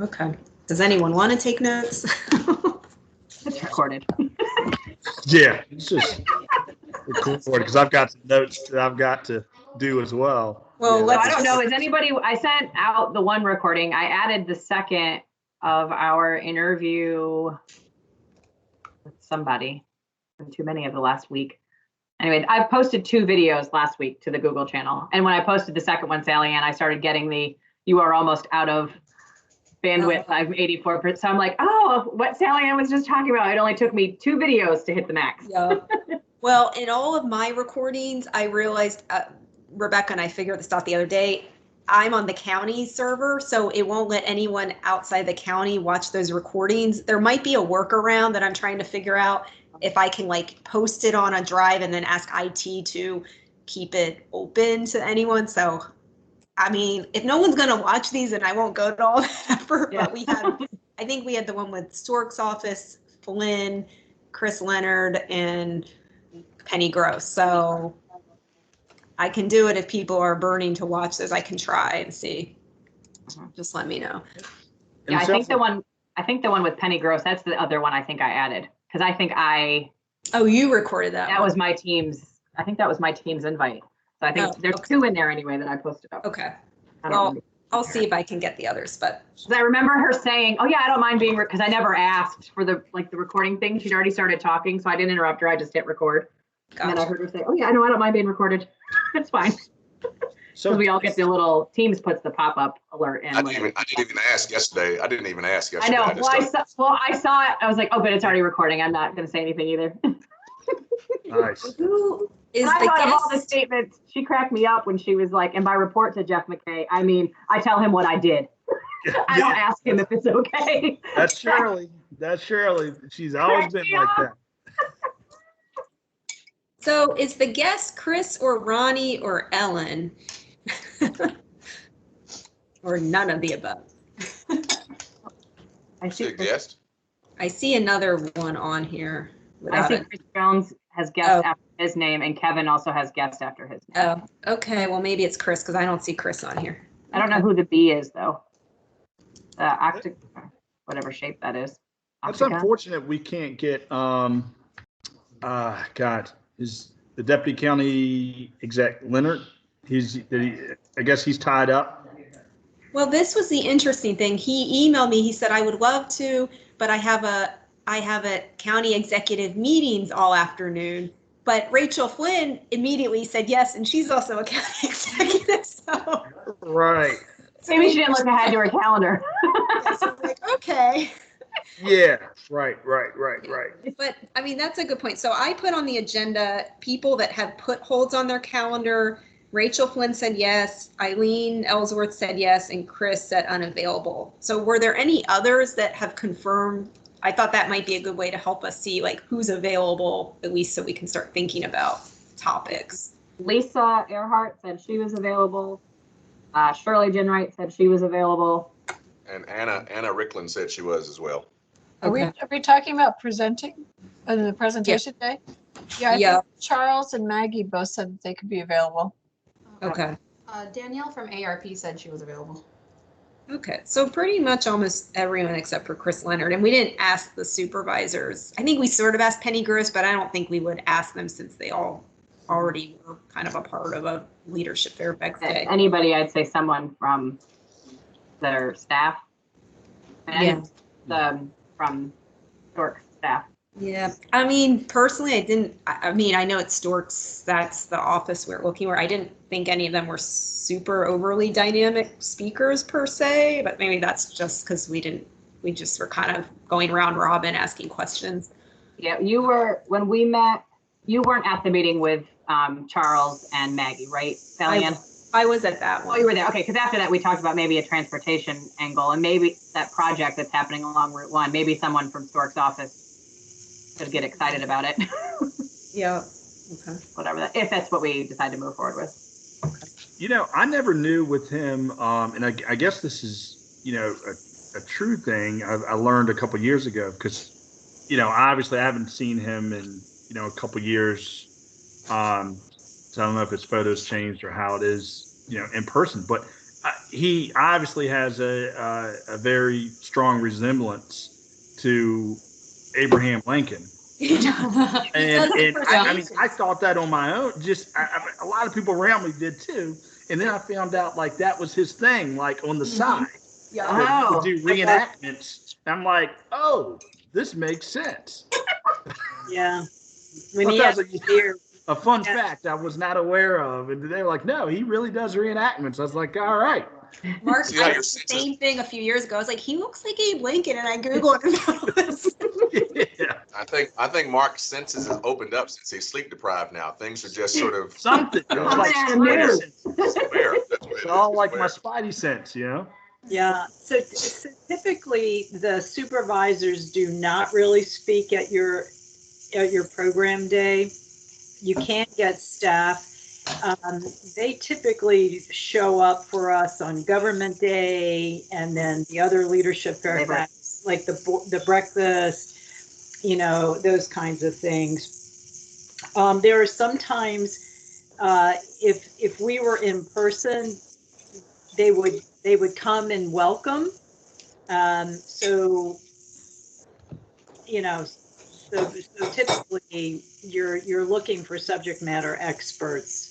Okay. Does anyone want to take notes? It's recorded. Yeah, it's just recorded because I've got some notes that I've got to do as well. Well, Yeah, let's I don't know. Is anybody? I sent out the one recording. I added the second of our interview with somebody. Too many of the last week. Anyway, I've posted 2 videos last week to the Google channel, and when I posted the second one, Sally Ann, I started getting the "you are almost out of bandwidth." I'm 84%. So I'm like, oh, what Sally Ann was just talking about. It only took me 2 videos to hit the max. Yeah. Well, in all of my recordings, I realized, Rebecca and I figured this out the other day, I'm on the county server, so it won't let anyone outside the county watch those recordings. There might be a workaround that I'm trying to figure out if I can like post it on a drive and then ask IT to keep it open to anyone. So, I mean, if no one's going to watch these, then I won't go to all that effort. Yeah. But we had, I think we had the one with Stork's office, Flynn, Chris Leonard, and Penny Gross. So I can do it if people are burning to watch those. I can try and see. Just let me know. Yeah, I think the one with Penny Gross, that's the other one I think I added. Because I think Oh, you recorded that. That was my team's, I think that was my team's invite. So I think there's 2 in there anyway that I posted up. Okay. Well, I'll see if I can get the others, but. I remember her saying, oh yeah, I don't mind being, because I never asked for the recording thing. She'd already started talking, so I didn't interrupt her. I just hit record. Gotcha. And then I heard her say, oh yeah, I don't mind being recorded. It's fine. So we all get the little, Teams puts the pop-up alert in. I didn't even ask yesterday. I know. Well, I saw it. I was like, oh, but it's already recording. I'm not going to say anything either. Nice. Who is I the thought guest? of all the statements. She cracked me up when she was like, and by report to Jeff McKay, I mean, I tell him what I did. I don't ask him if it's okay. That's Shirley. She's always been like that. So is the guest Chris or Ronnie or Ellen? Or none of the above? I see. Guest. I see another one on here. I see Chris Jones has guest after his name, and Kevin also has guest after his name. Oh, okay. Well, maybe it's Chris because I don't see Chris on here. I don't know who the B is though. Whatever shape that is. That's unfortunate. We can't get is the deputy county exec Leonard? I guess he's tied up. Well, this was the interesting thing. He emailed me. He said, I would love to, but I have a county executive meetings all afternoon. But Rachel Flynn immediately said yes, and she's also a county executive. So right. Maybe she didn't look ahead to her calendar. So I'm like, okay. Yeah, right. But I mean, that's a good point. So I put on the agenda people that have put holds on their calendar. Rachel Flynn said yes, Eileen Ellsworth said yes, and Chris said unavailable. So were there any others that have confirmed? I thought that might be a good way to help us see like who's available, at least so we can start thinking about topics. Lisa Earhart said she was available. Shirley Jenwright said she was available. And Anna Rickland said she was as well. Okay. Are we talking about presenting on the presentation day? Yeah, I think Charles and Maggie both said that they could be available. Okay. Danielle from ARP said she was available. Okay. So pretty much almost everyone except for Chris Leonard. And we didn't ask the supervisors. I think we sort of asked Penny Gross, but I don't think we would ask them since they all already were kind of a part of a leadership Fairfax day. Anybody, I'd say someone from their staff. And from Stork's staff. Yeah, I mean, personally, I know it's Stork's, that's the office we're looking where I didn't think any of them were super overly dynamic speakers per se, but maybe that's just because we just were kind of going round robin asking questions. Yeah, when we met, you weren't at the meeting with Charles and Maggie, right, Sally Ann? I was at that one. Oh, you were there. Okay, because after that, we talked about maybe a transportation angle and maybe that project that's happening along Route 1. Maybe someone from Stork's office could get excited about it. Yeah. Okay. Whatever if that's what we decide to move forward with. Okay. You know, I never knew with him, and I guess this is, a true thing I learned a couple years ago because, obviously I haven't seen him in, a couple years. So I don't know if his photos changed or how it is, in person. But, he obviously has a very strong resemblance to Abraham Lincoln. And I mean, I thought that on my own. A lot of people around me did too. And then I found out like that was his thing, like on the side. Yeah. That he would do reenactments. I'm like, oh, this makes sense. Yeah. When Well, he that had was beer, a fun fact I was not aware of. And they were like, no, he really does reenactments. I was like, all right. Mark, See how I your did the senses- same thing a few years ago. I was like, he looks like Abe Lincoln, and I Googled him. Yeah. I think Mark's senses has opened up since he's sleep deprived now. Things are just sort of Something. you know, It's like man, spider no. sense. aware. That's what it It's is. all like Aware. my spidey sense, you know? yeah. So typically the supervisors do not really speak at your program day. You can get staff. They typically show up for us on government day and then the other leadership Fairfax, like the breakfast, those kinds of things. There are sometimes if we were in person, they would come and welcome. So typically you're looking for subject matter experts.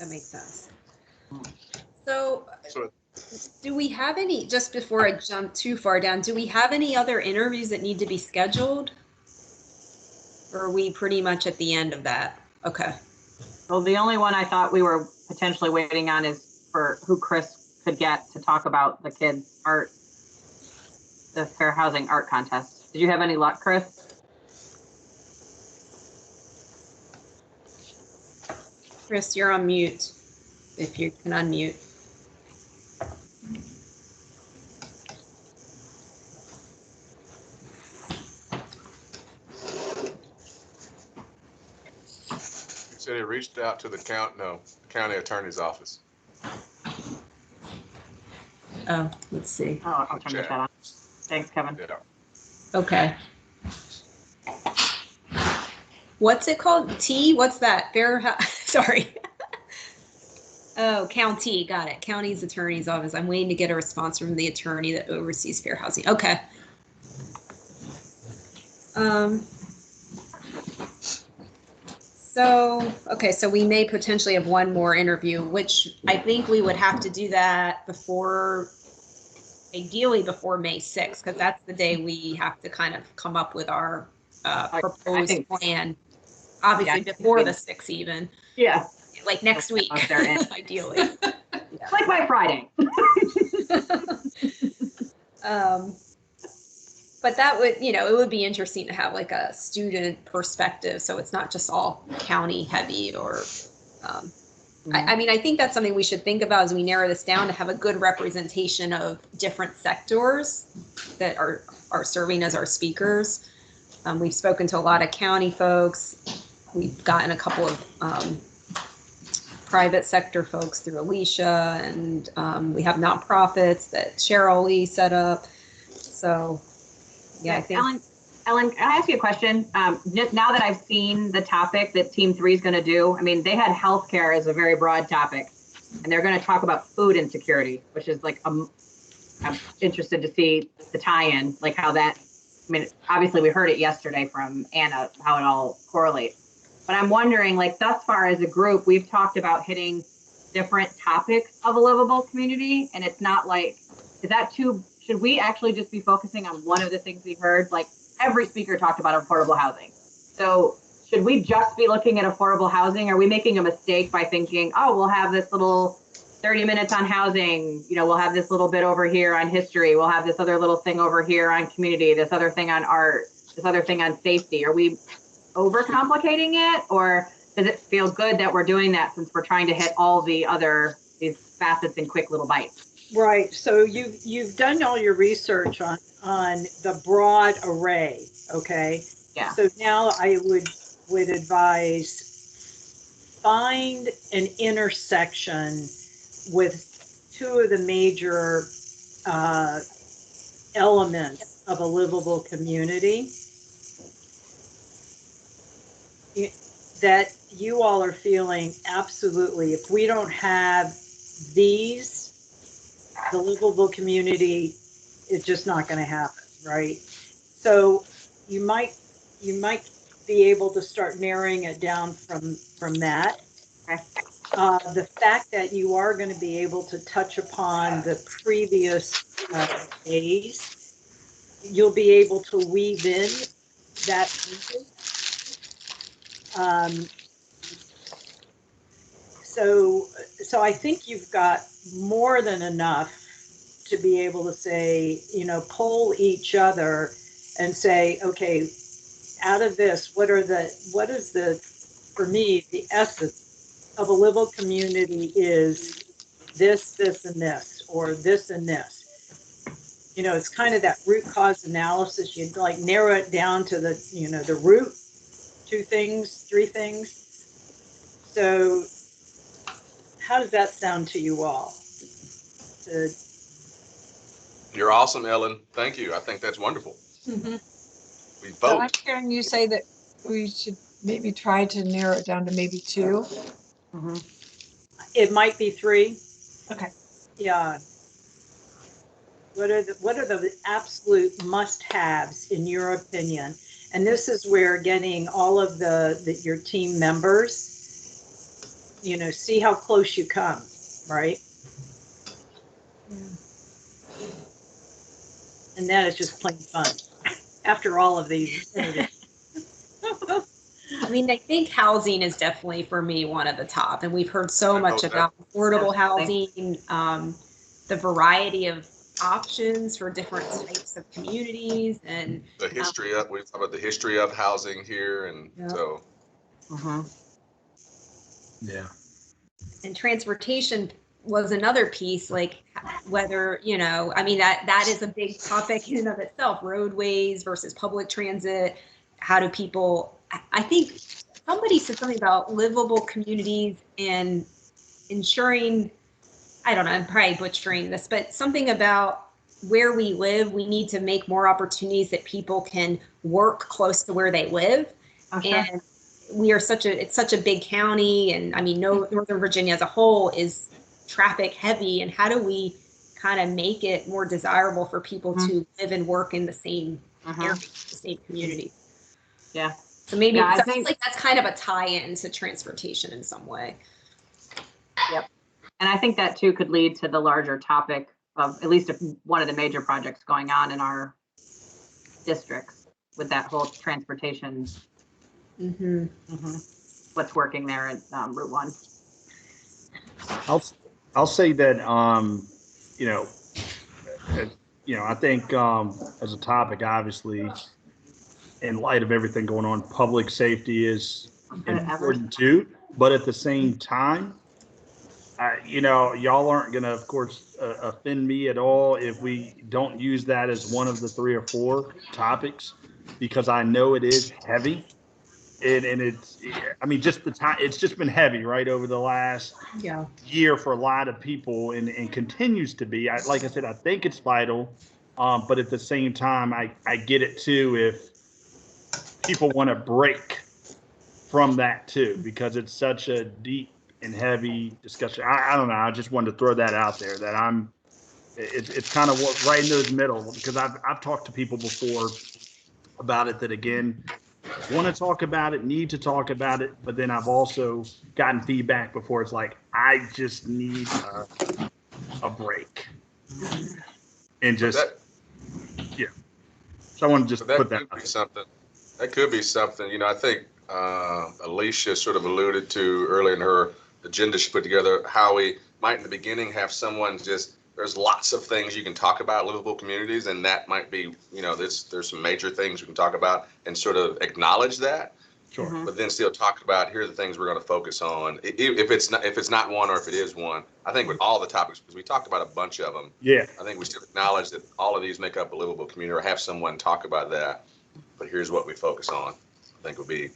That makes sense. So, So do we have any, just before I jump too far down, do we have any other interviews that need to be scheduled? Or are we pretty much at the end of that? Okay. Well, the only one I thought we were potentially waiting on is for who Chris could get to talk about the kids' art, the Fair Housing Art Contest. Did you have any luck, Chris? Chris, you're on mute, if you can unmute. he said he reached out to the county attorney's office. Oh, let's see. Oh, I'll turn the chat on. Thanks, Kevin. Yeah. Okay. What's it called? T? What's that? Sorry. Oh, county. Got it. County's attorney's office. I'm waiting to get a response from the attorney that oversees fair housing. Okay. So we may potentially have one more interview, which I think we would have to do that ideally before May 6th, because that's the day we have to kind of come up with our proposed plan. Obviously before the 6th even. Yeah. Like next week, ideally. Yeah. Like by Friday. But that would, it would be interesting to have like a student perspective. So it's not just all county heavy or, I mean, I think that's something we should think about as we narrow this down, to have a good representation of different sectors that are serving as our speakers. We've spoken to a lot of county folks. We've gotten a couple of private sector folks through Alicia, and we have nonprofits that Cheryl Lee set up. So, yeah, I think. Ellen, can I ask you a question? Just now that I've seen the topic that Team 3 is going to do, I mean, they had healthcare as a very broad topic, and they're going to talk about food insecurity, which is like, I'm interested to see the tie-in, like how that, I mean, obviously we heard it yesterday from Anna, how it all correlates. But I'm wondering, like, thus far as a group, we've talked about hitting different topics of a livable community, and it's not like, should we actually just be focusing on one of the things we heard? Like, every speaker talked about affordable housing. So should we just be looking at affordable housing? Are we making a mistake by thinking, oh, we'll have this little 30 minutes on housing, we'll have this little bit over here on history, we'll have this other little thing over here on community, this other thing on art, this other thing on safety? Are we overcomplicating it, or does it feel good that we're doing that since we're trying to hit all these facets in quick little bites? Right. So you've done all your research on the broad array. Okay. Yeah. So now I would advise find an intersection with two of the major elements of a livable community. that you all are feeling absolutely, if we don't have these, the livable community is just not going to happen, right? So you might be able to start narrowing it down from that. Okay. The fact that you are going to be able to touch upon the previous days, you'll be able to weave in that. So I think you've got more than enough to be able to say, poll each other and say, okay, out of this, what is the, for me, the essence of a livable community is this, this, and this, or this and this. It's kind of that root cause analysis. You'd like narrow it down to the, the root, 2 things, 3 things. So how does that sound to you all? You're awesome, Ellen. Thank you. I think that's wonderful. Mm-hmm. We So I'm vote. hearing you say that we should maybe try to narrow it down to maybe 2. It might be 3. Okay. Yeah. What are the absolute must-haves in your opinion? And this is where getting all of your team members, see how close you come, right? And that is just plain fun after all of these. I mean, I think housing is definitely for me one of the top, and we've heard so much about affordable housing, the variety of options for different types of communities, and The history of, we talk about the history of housing here, and so. Yeah. And transportation was another piece, like whether, I mean, that is a big topic in and of itself, roadways versus public transit. How do people, I think somebody said something about livable communities and ensuring, I don't know, I'm probably butchering this, but something about where we live, we need to make more opportunities that people can work close to where they live. And we are it's such a big county, and I mean, Northern Virginia as a whole is traffic heavy, and how do we kind of make it more desirable for people to live and work in the same area, the same community? Yeah. So maybe I I think like that's kind of a tie-in to transportation in some way. Yep. And I think that too could lead to the larger topic of at least one of the major projects going on in our districts with that whole transportation. What's working there at Route 1. I'll say that I think as a topic, obviously, in light of everything going on, public safety is important too. But at the same time, y'all aren't going to, of course, offend me at all if we don't use that as one of the 3 or 4 topics, because I know it is heavy. And it's, I mean, just the time, it's just been heavy, right, over the last year for a lot of people, and continues to be. Like I said, I think it's vital, but at the same time, I get it too if people want to break from that too, because it's such a deep and heavy discussion. I don't know. I just wanted to throw that out there that it's kind of right in those middle, because I've talked to people before about it that, again, want to talk about it, need to talk about it, but then I've also gotten feedback before. It's like, I just need a break, and just So I want to just put that. That could be something. I think Alicia sort of alluded to earlier in her agenda she put together, how we might in the beginning have someone there's lots of things you can talk about livable communities, and that might be, there's some major things we can talk about and sort of acknowledge that. Sure. But then still talk about, here are the things we're going to focus on. If it's not one, or if it is one, I think with all the topics, because we talked about a bunch of them. Yeah. I think we still acknowledge that all of these make up a livable community, or have someone talk about that. But here's what we focus on, I think would be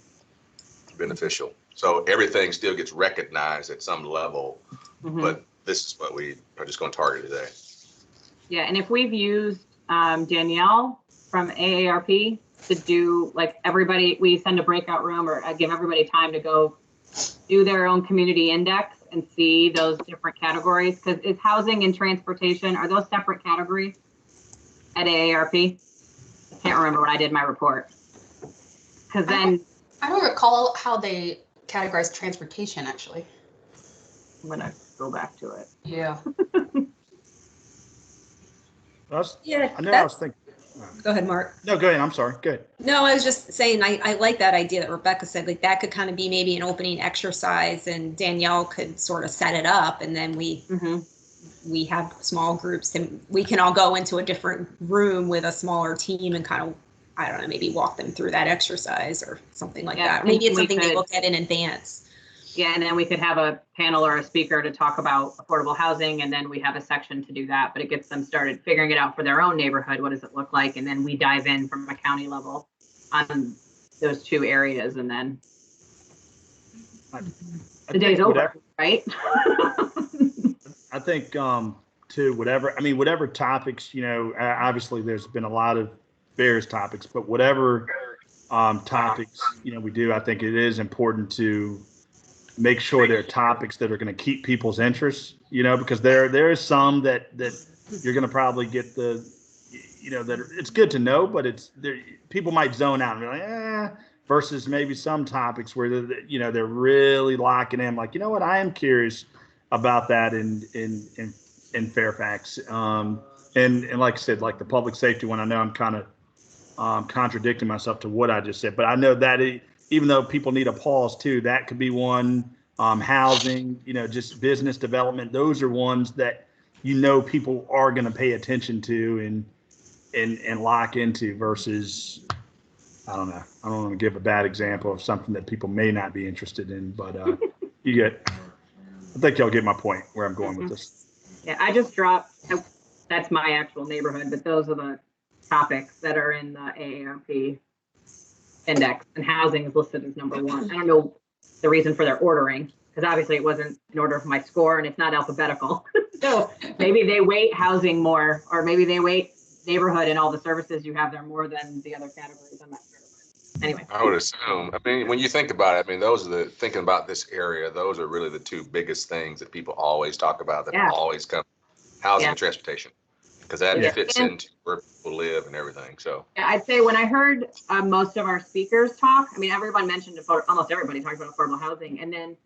beneficial. So everything still gets recognized at some level, but this is what we are just going to target today. Yeah, and if we've used Danielle from AARP to do, like, everybody, we send a breakout room or give everybody time to go do their own community index and see those different categories? Because is housing and transportation, are those separate categories at AARP? I can't remember when I did my report. Because then I don't recall how they categorize transportation, actually. I'm gonna go back to it. Yeah. Yeah, I know I was thinking. go ahead, Mark. No, go ahead. I'm sorry. Go ahead. No, I was just saying, I like that idea that Rebecca said, like that could kind of be maybe an opening exercise and Danielle could sort of set it up and then we have small groups and we can all go into a different room with a smaller team and kind of, I don't know, maybe walk them through that exercise or something like that. Maybe it's something they look at in advance. Yeah, and then we could have a panel or a speaker to talk about affordable housing, and then we have a section to do that, but it gets them started figuring it out for their own neighborhood. What does it look like? And then we dive in from a county level on those two areas, and then the day's over, right? I think to whatever topics, obviously there's been a lot of various topics, but whatever topics, we do, I think it is important to make sure there are topics that are going to keep people's interest, because there is some that you're going to probably get that it's good to know, but people might zone out and be like, versus maybe some topics where they're really locking in, like, what, I am curious about that in Fairfax. And like I said, like the public safety one, I know I'm kind of contradicting myself to what I just said, but I know that even though people need a pause too, that could be one. Housing, just business development. Those are ones that people are going to pay attention to and lock into. Versus, I don't know. I don't want to give a bad example of something that people may not be interested in, but I think y'all get my point where I'm going with this. Yeah, I just dropped. That's my actual neighborhood, but those are the topics that are in the AARP index, and housing is listed as number one. I don't know the reason for their ordering, because obviously it wasn't in order of my score and it's not alphabetical. So maybe they weight housing more, or maybe they weight neighborhood and all the services you have there more than the other categories. I'm not sure. Anyway. I would assume, when you think about it, thinking about this area, those are really the two biggest things that people always talk about, that always come, housing and transportation, because that fits into where people live and everything. So yeah, I'd say when I heard most of our speakers talk, everyone mentioned almost everybody talked about affordable housing, and then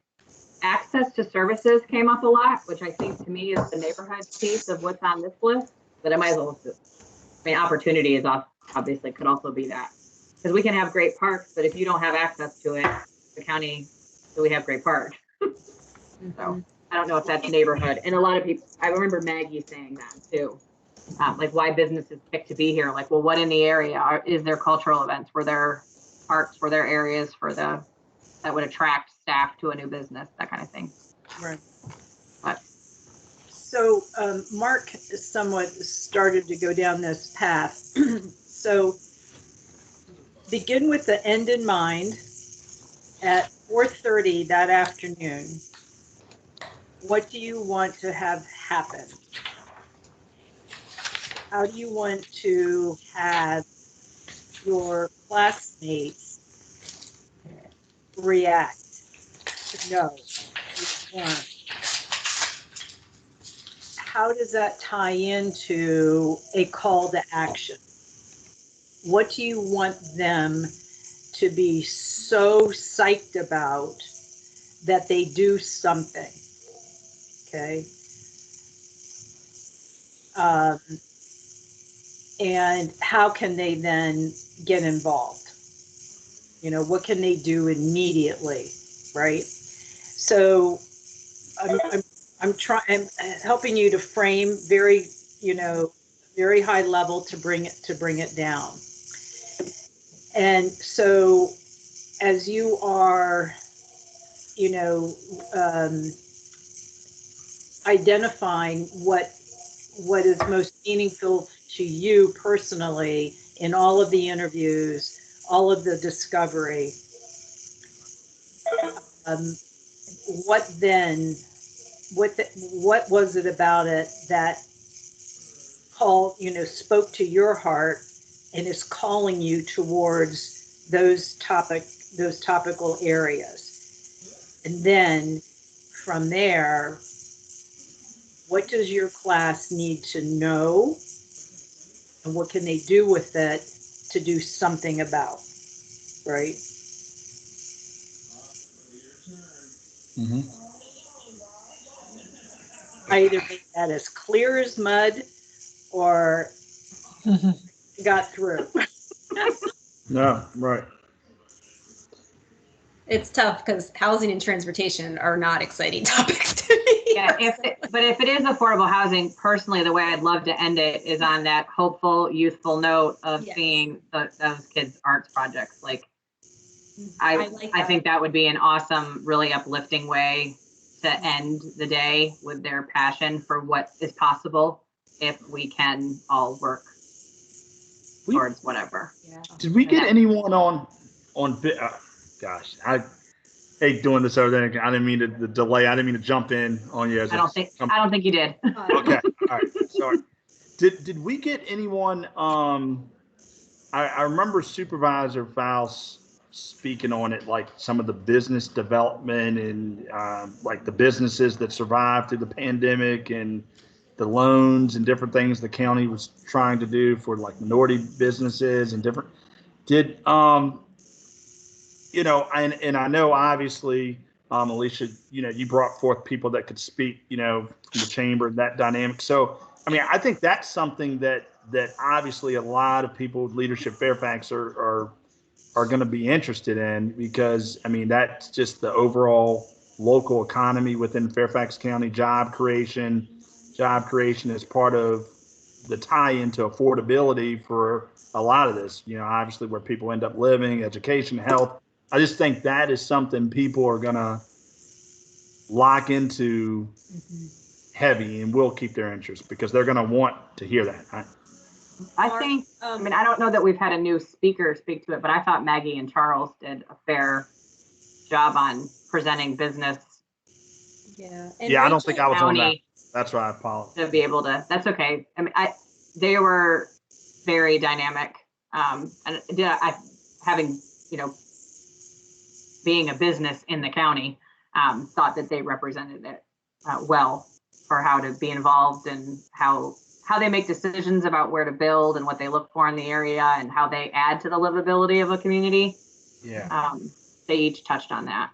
access to services came up a lot, which I think to me is the neighborhood piece of what's on this list. But I might as well, opportunity is obviously could also be that, because we can have great parks, but if you don't have access to it, the county, do we have great parks? So I don't know if that's neighborhood, and a lot of people. I remember Maggie saying that too. Like why businesses pick to be here. Like, well, what in the area is there cultural events? Were there parks? Were there areas that would attract staff to a new business? That kind of thing. Right. But so Mark somewhat started to go down this path. So begin with the end in mind. At 4:30 that afternoon, what do you want to have happen? How do you want to have your classmates react to know you won? How does that tie into a call to action? What do you want them to be so psyched about that they do something? Okay. And how can they then get involved? What can they do immediately, right? So I'm helping you to frame very high level to bring it down. And so as you are, identifying what is most meaningful to you personally in all of the interviews, all of the discovery, what was it about it that spoke to your heart and is calling you towards those topical areas. And then from there, what does your class need to know, and what can they do with it to do something about, right? Mm-hmm. I either made that as clear as mud or got through. No, right. It's tough because housing and transportation are not exciting topics to me. Yeah, but if it is affordable housing, personally, the way I'd love to end it is on that hopeful, youthful note of Yes. seeing those kids' arts projects. Like, I like I that. think that would be an awesome, really uplifting way to end the day with their passion for what is possible if we can all work towards whatever. Yeah. Did we get Yeah. anyone on? Gosh, I hate doing this over there. I didn't mean to the delay. I didn't mean to jump in on you. I don't think you did. Okay, all right, sorry. Did we get anyone? I remember Supervisor Faust speaking on it, like some of the business development and like the businesses that survived through the pandemic and the loans and different things the county was trying to do for like minority businesses and different. Did and I know obviously, Alicia, you brought forth people that could speak, from the chamber, that dynamic. So, I mean, I think that's something that obviously a lot of people with Leadership Fairfax are going to be interested in, because I mean, that's just the overall local economy within Fairfax County, job creation is part of the tie into affordability for a lot of this, obviously where people end up living, education, health. I just think that is something people are going to lock into heavy and will keep their interest, because they're going to want to hear that. I think, I mean, I don't know that we've had a new speaker speak to it, but I thought Maggie and Charles did a fair job on presenting business. Yeah. And yeah, I don't think I was on that. That's why I apologize. To be able to, that's okay. I mean, they were very dynamic. And having, being a business in the county, thought that they represented it well for how to be involved and how they make decisions about where to build and what they look for in the area and how they add to the livability of a community. Yeah. They each touched on that.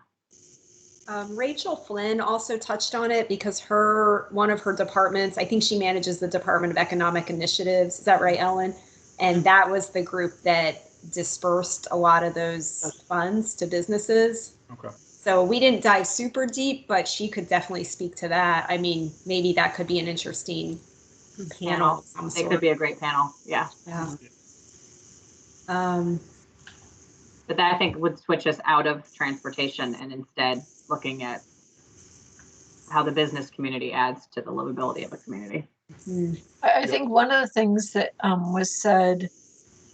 Rachel Flynn also touched on it, because one of her departments, I think she manages the Department of Economic Initiatives. Is that right, Ellen? And that was the group that dispersed a lot of those funds to businesses. Okay. So we didn't dive super deep, but she could definitely speak to that. I mean, maybe that could be an interesting panel. It could be a great panel. Yeah. Yeah. But that I think would switch us out of transportation and instead looking at how the business community adds to the livability of a community. I think one of the things that was said,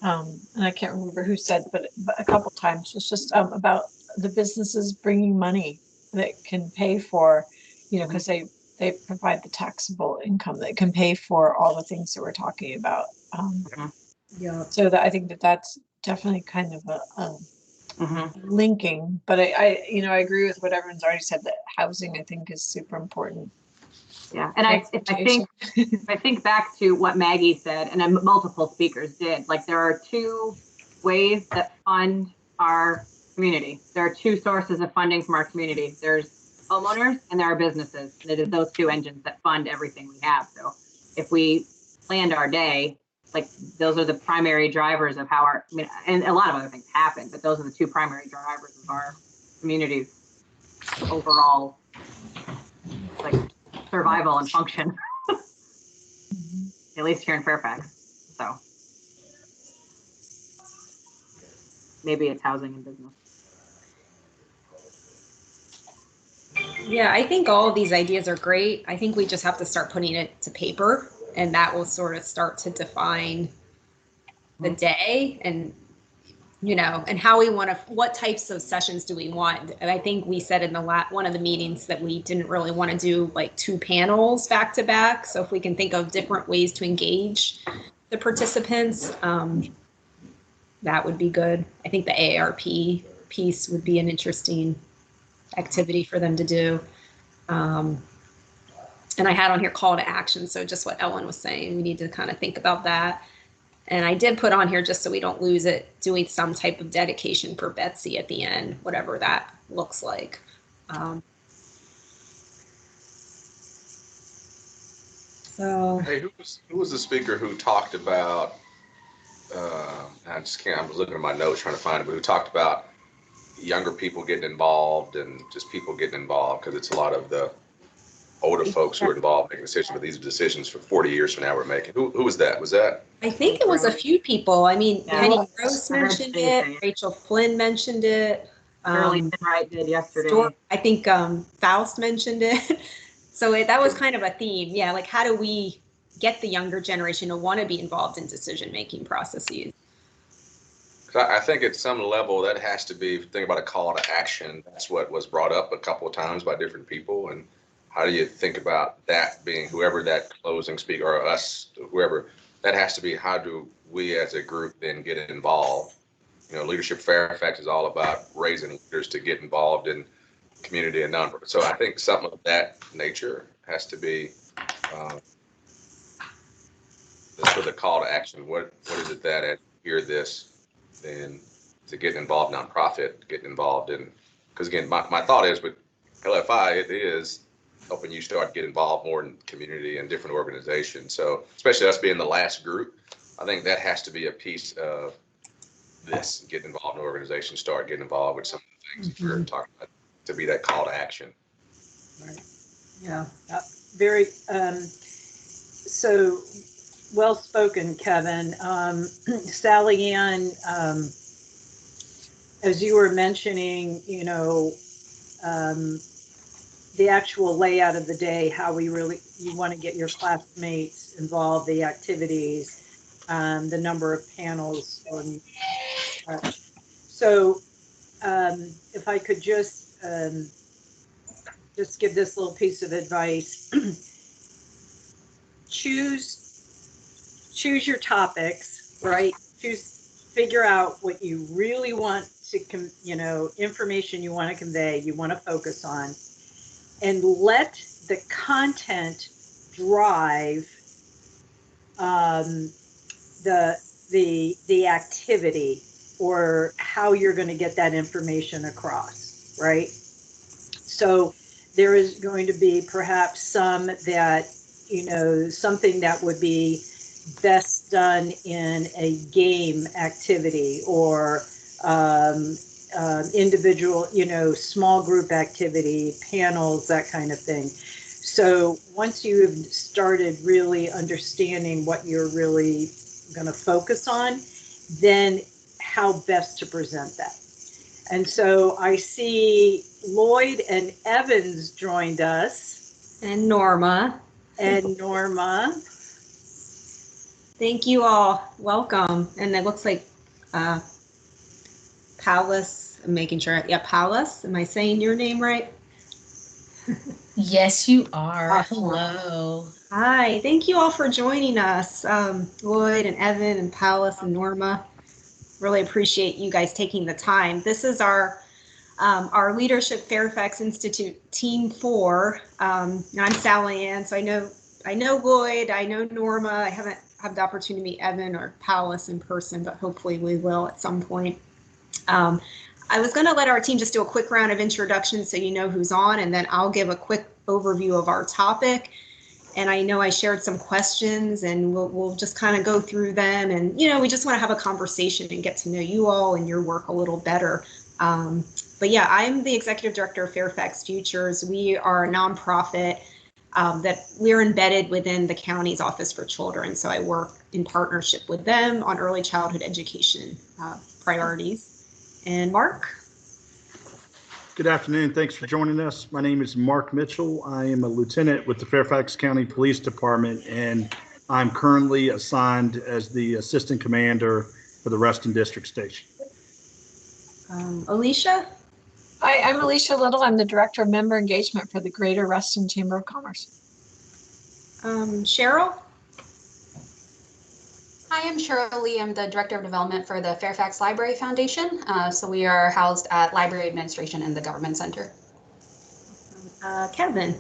and I can't remember who said, but a couple times, was just about the businesses bringing money that can pay for, because they provide the taxable income that can pay for all the things that we're talking about. Yeah. So that I think that's definitely kind of a linking, but I agree with what everyone's already said, that housing I think is super important. Yeah, and if I think back to what Maggie said, and then multiple speakers did, like there are two ways that fund our community. There are two sources of funding from our community. There's homeowners and there are businesses. It is those two engines that fund everything we have. So if we planned our day, like those are the primary drivers of how and a lot of other things happen, but those are the two primary drivers of our community's overall like survival and function, at least here in Fairfax. So maybe it's housing and business. Yeah, I think all of these ideas are great. I think we just have to start putting it to paper, and that will sort of start to define the day and, and how we want to, what types of sessions do we want? And I think we said in one of the meetings that we didn't really want to do like 2 panels back to back. So if we can think of different ways to engage the participants, that would be good. I think the AARP piece would be an interesting activity for them to do. And I had on here call to action. So just what Ellen was saying, we need to kind of think about that. And I did put on here, just so we don't lose it, doing some type of dedication for Betsy at the end, whatever that looks like. So Hey, who was the speaker who talked about? I just can't. I was looking at my notes trying to find it, but who talked about younger people getting involved and just people getting involved, because it's a lot of the older folks who are involved making decisions, but these are decisions for 40 years from now we're making. Who was that? Was that? I think it was a few people. I mean, Yeah. Penny Gross mentioned it. Rachel Flynn mentioned it. Shirley Wright did yesterday. I think Faust mentioned it. So that was kind of a theme. Yeah, like how do we get the younger generation to want to be involved in decision-making processes? I think at some level that has to be, think about a call to action. That's what was brought up a couple of times by different people. And how do you think about that being whoever that closing speaker or us, whoever, that has to be, how do we as a group then get involved? You know, Leadership Fairfax is all about raising leaders to get involved in community and nonprofit. So I think something of that nature has to be for the call to action. What is it that as you hear this, then to get involved nonprofit, get involved in, because again, my thought is with LFI, it is helping you start get involved more in community and different organizations. So especially us being the last group, I think that has to be a piece of this, get involved in organizations, start getting involved with some of the things that you're talking about, to be that call to action. Right. Yeah, very, so well spoken, Kevin. Sally Ann, as you were mentioning, you know, the actual layout of the day, how you want to get your classmates involved, the activities, the number of panels on such. So if I could just give this little piece of advice. choose your topics, right? Figure out what you really want to, information you want to convey, you want to focus on, and let the content drive the activity or how you're going to get that information across, right? So there is going to be perhaps some that, something that would be best done in a game activity or individual, small group activity, panels, that kind of thing. So once you've started really understanding what you're really going to focus on, then how best to present that. And so I see Lloyd and Evans joined us. And Norma. Thank you all. Welcome. And it looks like Paulus, I'm making sure. Yeah, Paulus. Am I saying your name right? Yes, you are. Hello. Hi. Thank you all for joining us. Lloyd and Evan and Paulus and Norma. Really appreciate you guys taking the time. This is our Leadership Fairfax Institute Team 4. I'm Sally Ann, so I know Lloyd, I know Norma. I haven't had the opportunity to meet Evan or Paulus in person, but hopefully we will at some point. I was going to let our team just do a quick round of introductions so you know who's on, and then I'll give a quick overview of our topic. And I know I shared some questions, and we'll just kind of go through them. And, we just want to have a conversation and get to know you all and your work a little better. But yeah, I'm the executive director of Fairfax Futures. We are a nonprofit that we're embedded within the county's Office for Children. So I work in partnership with them on early childhood education priorities. And Mark? Good afternoon. Thanks for joining us. My name is Mark Mitchell. I am a lieutenant with the Fairfax County Police Department, and I'm currently assigned as the assistant commander for the Reston District Station. Alicia? Hi, I'm Alicia Little. I'm the Director of Member Engagement for the Greater Reston Chamber of Commerce. Cheryl? I am Shirley. I'm the Director of Development for the Fairfax Library Foundation. So we are housed at Library Administration in the Government Center. Kevin.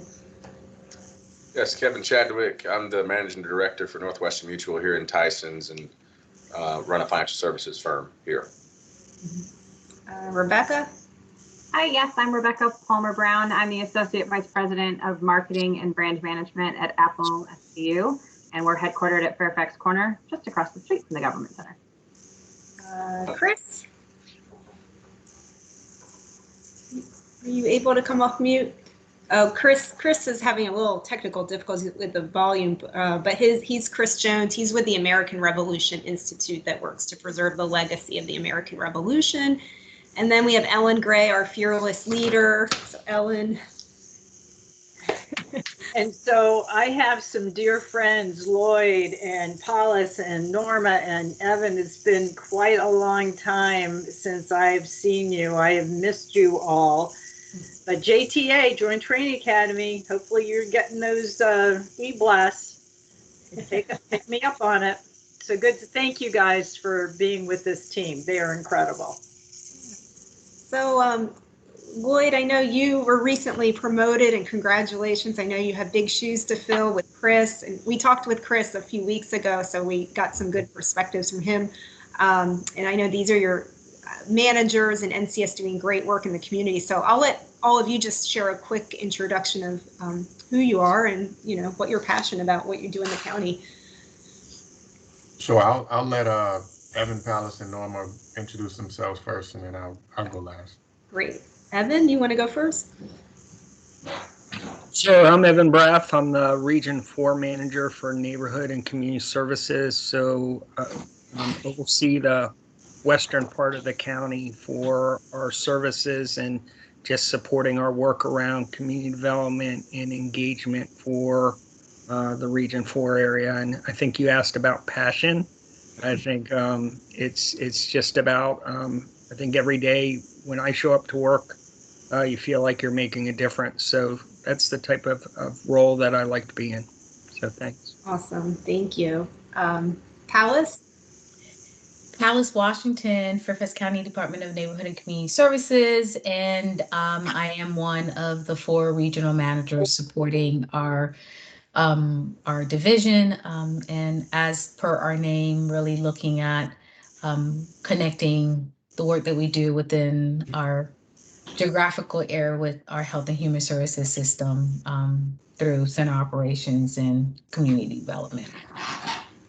Yes, Kevin Chadwick. I'm the Managing Director for Northwestern Mutual here in Tysons and run a financial services firm here. Rebecca. Hi, yes, I'm Rebecca Palmer Brown. I'm the Associate Vice President of Marketing and Brand Management at Apple SBU, and we're headquartered at Fairfax Corner, just across the street from the Government Center. Chris. Are you able to come off mute? Oh, Chris is having a little technical difficulty with the volume, but he's Chris Jones. He's with the American Revolution Institute that works to preserve the legacy of the American Revolution. And then we have Ellen Gray, our fearless leader. So Ellen. And so I have some dear friends, Lloyd and Paulus and Norma and Evan. It's been quite a long time since I've seen you. I have missed you all. But JTA, Joint Training Academy, hopefully you're getting those e-blasts. Pick me up on it. So good to thank you guys for being with this team. They are incredible. So Lloyd, I know you were recently promoted and congratulations. I know you have big shoes to fill with Chris. And we talked with Chris a few weeks ago, so we got some good perspectives from him. And I know these are your managers and NCS doing great work in the community. So I'll let all of you just share a quick introduction of who you are and what you're passionate about, what you do in the county. Sure, I'll let Evan, Palace, and Norma introduce themselves first, and then I'll go last. Great. Evan, you want to go first? Sure, I'm Evan Braff. I'm the Region 4 Manager for Neighborhood and Community Services. So I oversee the western part of the county for our services and just supporting our work around community development and engagement for the Region 4 area. And I think you asked about passion. I think it's just about, I think every day when I show up to work, you feel like you're making a difference. So that's the type of role that I like to be in. So thanks. Awesome. Thank you. Palace? Palace Washington, Fairfax County Department of Neighborhood and Community Services. And I am one of the 4 regional managers supporting our division, and as per our name, really looking at connecting the work that we do within our geographical area with our health and human services system through center operations and community development.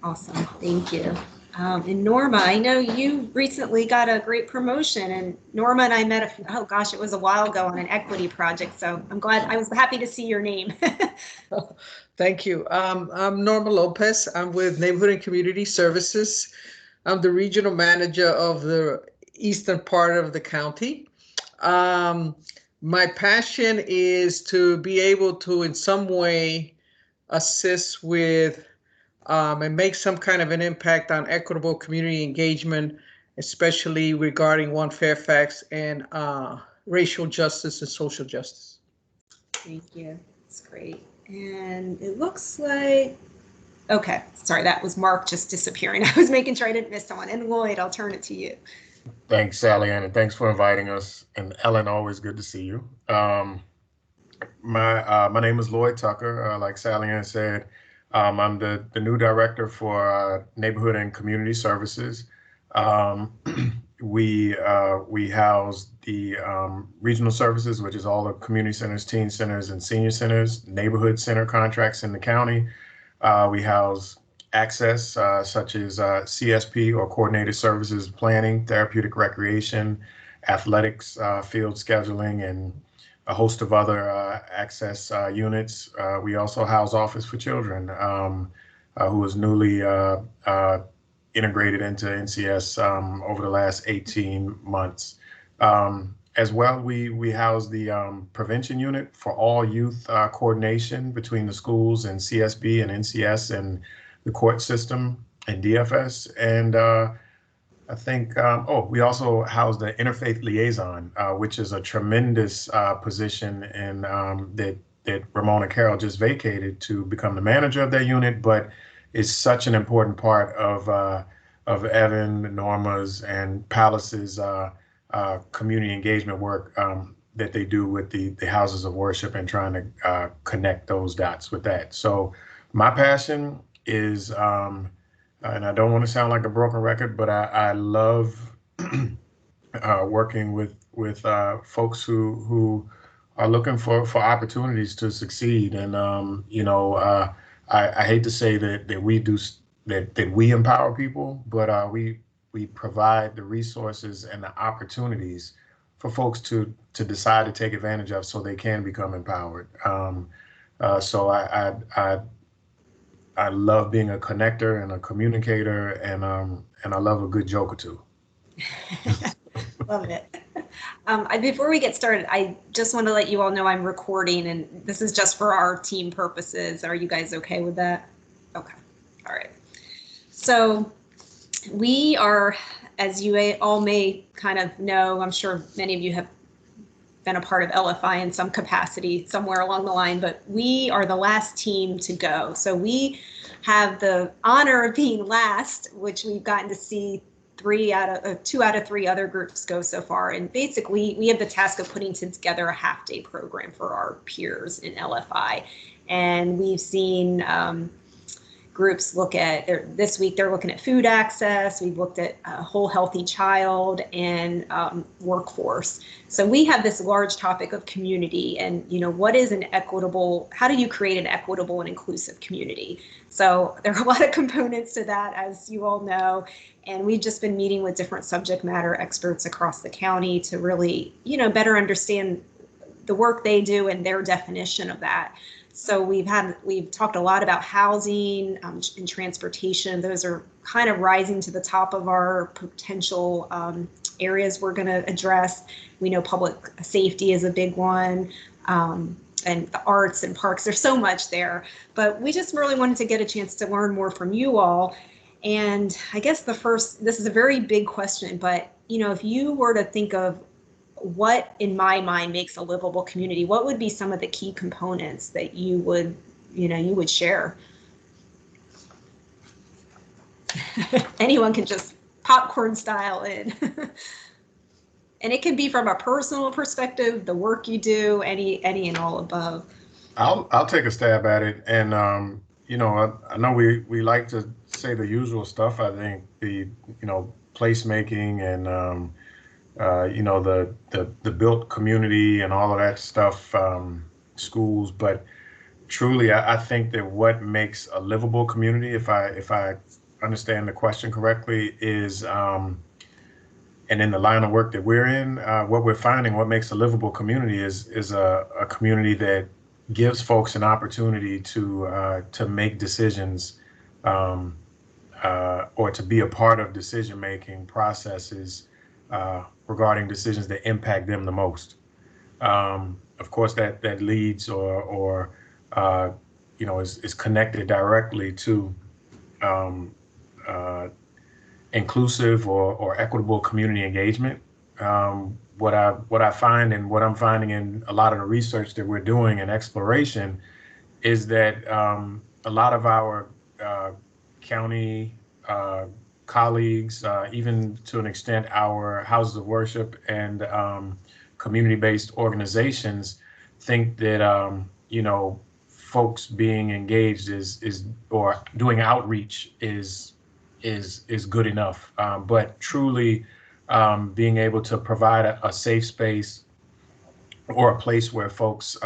Awesome, thank you. And Norma, I know you recently got a great promotion, and Norma and I met, it was a while ago on an equity project. So I was happy to see your name. Thank you. I'm Norma Lopez. I'm with Neighborhood and Community Services. I'm the regional manager of the eastern part of the county. My passion is to be able to, in some way, assist with and make some kind of an impact on equitable community engagement, especially regarding One Fairfax and racial justice and social justice. Thank you. That's great. And it looks like, okay, sorry, that was Mark just disappearing. I was making sure I didn't miss someone. And Lloyd, I'll turn it to you. Thanks, Sally Ann, and thanks for inviting us. And Ellen, always good to see you. My name is Lloyd Tucker. Like Sally Ann said, I'm the new director for Neighborhood and Community Services. We house the regional services, which is all the community centers, teen centers, and senior centers, neighborhood center contracts in the county. We house access such as CSP or coordinated services planning, therapeutic recreation, athletics, field scheduling, and a host of other access units. We also house Office for Children, who was newly integrated into NCS over the last 18 months. As well, we house the prevention unit for all youth coordination between the schools and CSB and NCS and the court system and DFS. And I think, we also house the Interfaith Liaison, which is a tremendous position and that Ramona Carroll just vacated to become the manager of that unit. But is such an important part of Evan, Norma's, and Palace's community engagement work that they do with the houses of worship and trying to connect those dots with that. So my passion is, and I don't want to sound like a broken record, but I love working with folks who are looking for opportunities to succeed. And I hate to say that we do that we empower people, but we provide the resources and the opportunities for folks to decide to take advantage of so they can become empowered. So I love being a connector and a communicator, and I love a good joke or two. Love it. Before we get started, I just want to let you all know I'm recording, and this is just for our team purposes. Are you guys okay with that? Okay. All right. So we are, as you all may kind of know, I'm sure many of you have been a part of LFI in some capacity somewhere along the line, but we are the last team to go. So we have the honor of being last, which we've gotten to see 2 out of 3 other groups go so far. And basically, we have the task of putting together a half-day program for our peers in LFI. And we've seen groups look at, this week they're looking at food access. We've looked at a whole healthy child and workforce. So we have this large topic of community and, what is an equitable, how do you create an equitable and inclusive community? So there are a lot of components to that, as you all know. And we've just been meeting with different subject matter experts across the county to really, better understand the work they do and their definition of that. So we've talked a lot about housing and transportation. Those are kind of rising to the top of our potential areas we're going to address. We know public safety is a big one, and the arts and parks. There's so much there, but we just really wanted to get a chance to learn more from you all. And I guess this is a very big question, but if you were to think of what in my mind makes a livable community, what would be some of the key components that you would share? Anyone can just popcorn style in. And it can be from a personal perspective, the work you do, any and all above. I'll take a stab at it. And I know we like to say the usual stuff. I think the placemaking and the built community and all of that stuff, schools. But truly, I think that what makes a livable community, if I understand the question correctly, is and in the line of work that we're in, what we're finding, what makes a livable community is a community that gives folks an opportunity to make decisions or to be a part of decision-making processes regarding decisions that impact them the most. Of course, that leads or is connected directly to inclusive or equitable community engagement. What I find and what I'm finding in a lot of the research that we're doing and exploration is that a lot of our county colleagues, even to an extent our houses of worship and community-based organizations, think that folks being engaged is or doing outreach is good enough. But truly being able to provide a safe space or a place where folks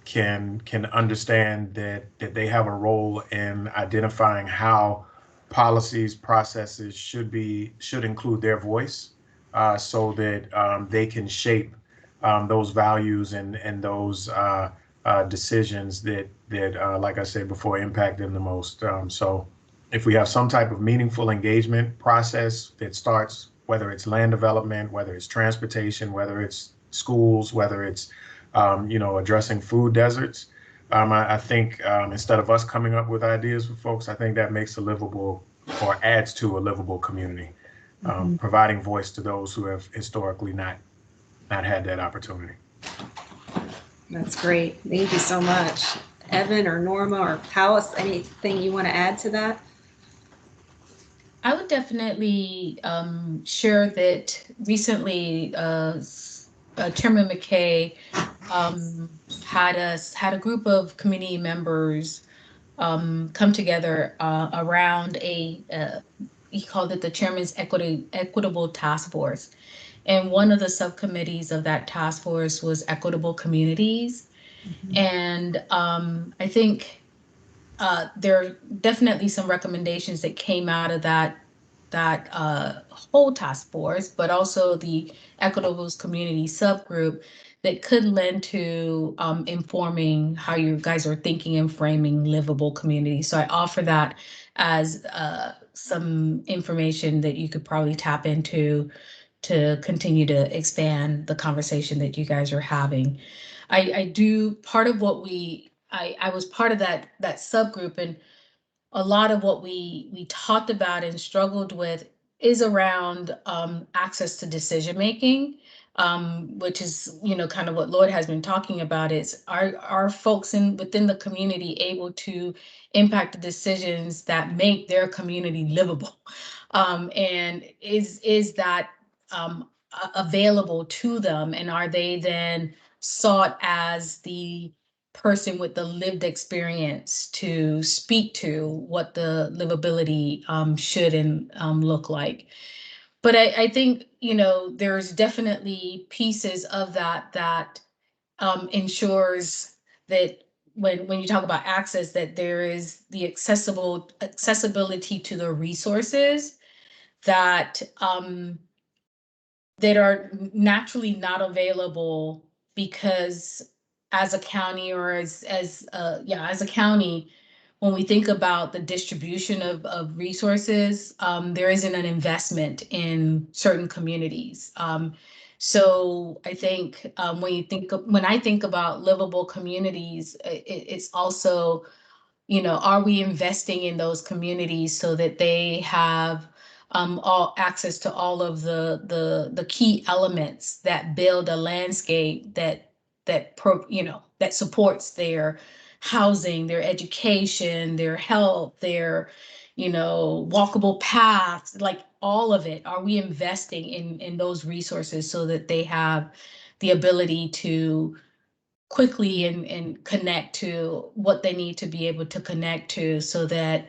can understand that they have a role in identifying how policies, processes should include their voice, so that they can shape those values and those decisions that like I said before, impact them the most. So if we have some type of meaningful engagement process that starts, whether it's land development, whether it's transportation, whether it's schools, whether it's addressing food deserts, I think instead of us coming up with ideas for folks, I think that makes a livable or adds to a livable community, providing voice to those who have historically not had that opportunity. That's great. Thank you so much. Evan or Norma or Palace, anything you want to add to that? I would definitely share that recently Chairman McKay had a group of community members come together around he called it the Chairman's Equitable Task Force. And one of the subcommittees of that task force was equitable communities. Mm-hmm. And I think there are definitely some recommendations that came out of that whole task force, but also the equitable community subgroup that could lend to informing how you guys are thinking and framing livable communities. So I offer that as some information that you could probably tap into to continue to expand the conversation that you guys are having. I do part of what I was part of that subgroup, and a lot of what we talked about and struggled with is around access to decision making, which is kind of what Lloyd has been talking about. Is are folks within the community able to impact the decisions that make their community livable, and is that available to them, and are they then sought as the person with the lived experience to speak to what the livability should and look like. But I think, there's definitely pieces of that ensures that when you talk about access, that there is the accessibility to the resources that that are naturally not available because as a county or as a county, when we think about the distribution of resources, there isn't an investment in certain communities. So I think when I think about livable communities, it's also, are we investing in those communities so that they have all access to all of the key elements that build a landscape that supports their housing, their education, their health, their walkable paths, like all of it. Are we investing in those resources so that they have the ability to quickly and connect to what they need to be able to connect to, so that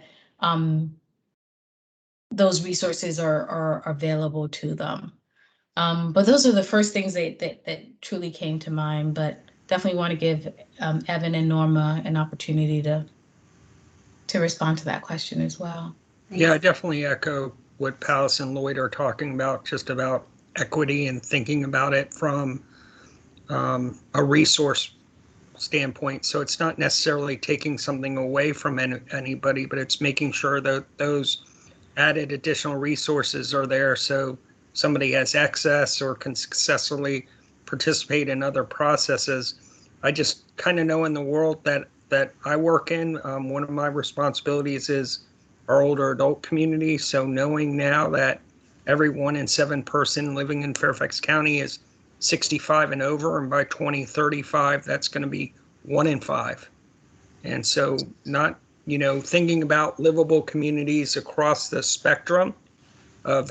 those resources are available to them. But those are the first things that truly came to mind. But definitely want to give Evan and Norma an opportunity to respond to that question as well. Thanks. Yeah, I definitely echo what Palace and Lloyd are talking about, just about equity and thinking about it from a resource standpoint. So it's not necessarily taking something away from anybody, but it's making sure that those added additional resources are there so somebody has access or can successfully participate in other processes. I just kind of know in the world that I work in, one of my responsibilities is our older adult community. So knowing now that every 1 in 7 person living in Fairfax County is 65 and over, and by 2035, that's going to be 1 in 5. And so not, thinking about livable communities across the spectrum of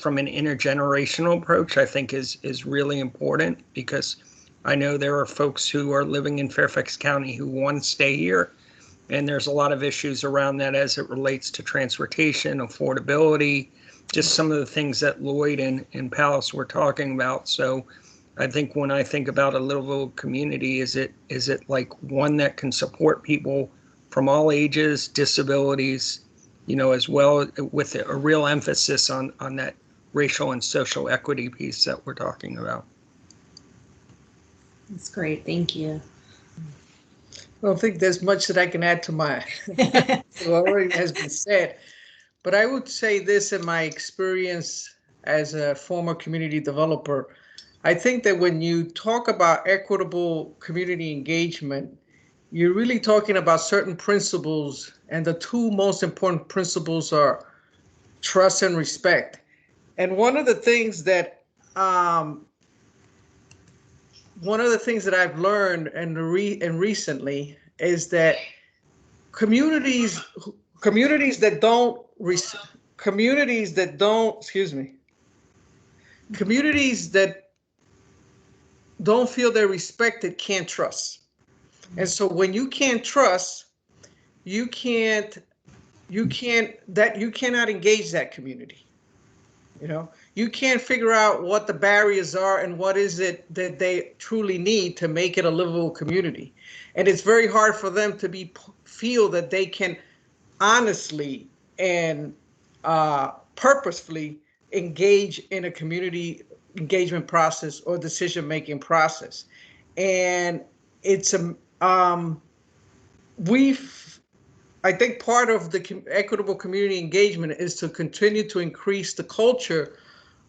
from an intergenerational approach, I think is really important, because I know there are folks who are living in Fairfax County who want to stay here. And there's a lot of issues around that as it relates to transportation, affordability, just some of the things that Lloyd and Palace were talking about. So I think when I think about a livable community, is it like one that can support people from all ages, disabilities, as well, with a real emphasis on that racial and social equity piece that we're talking about. That's great. Thank you. I don't think there's much that I can add to what already has been said, but I would say this in my experience as a former community developer. I think that when you talk about equitable community engagement, you're really talking about certain principles, and the two most important principles are trust and respect. And one of the things that I've learned and recently, is that communities that don't, feel they're respected can't trust. And so when you can't trust, you cannot engage that community. You can't figure out what the barriers are and what is it that they truly need to make it a livable community. And it's very hard for them to feel that they can honestly and purposefully engage in a community engagement process or decision-making process. And it's I think part of the equitable community engagement is to continue to increase the culture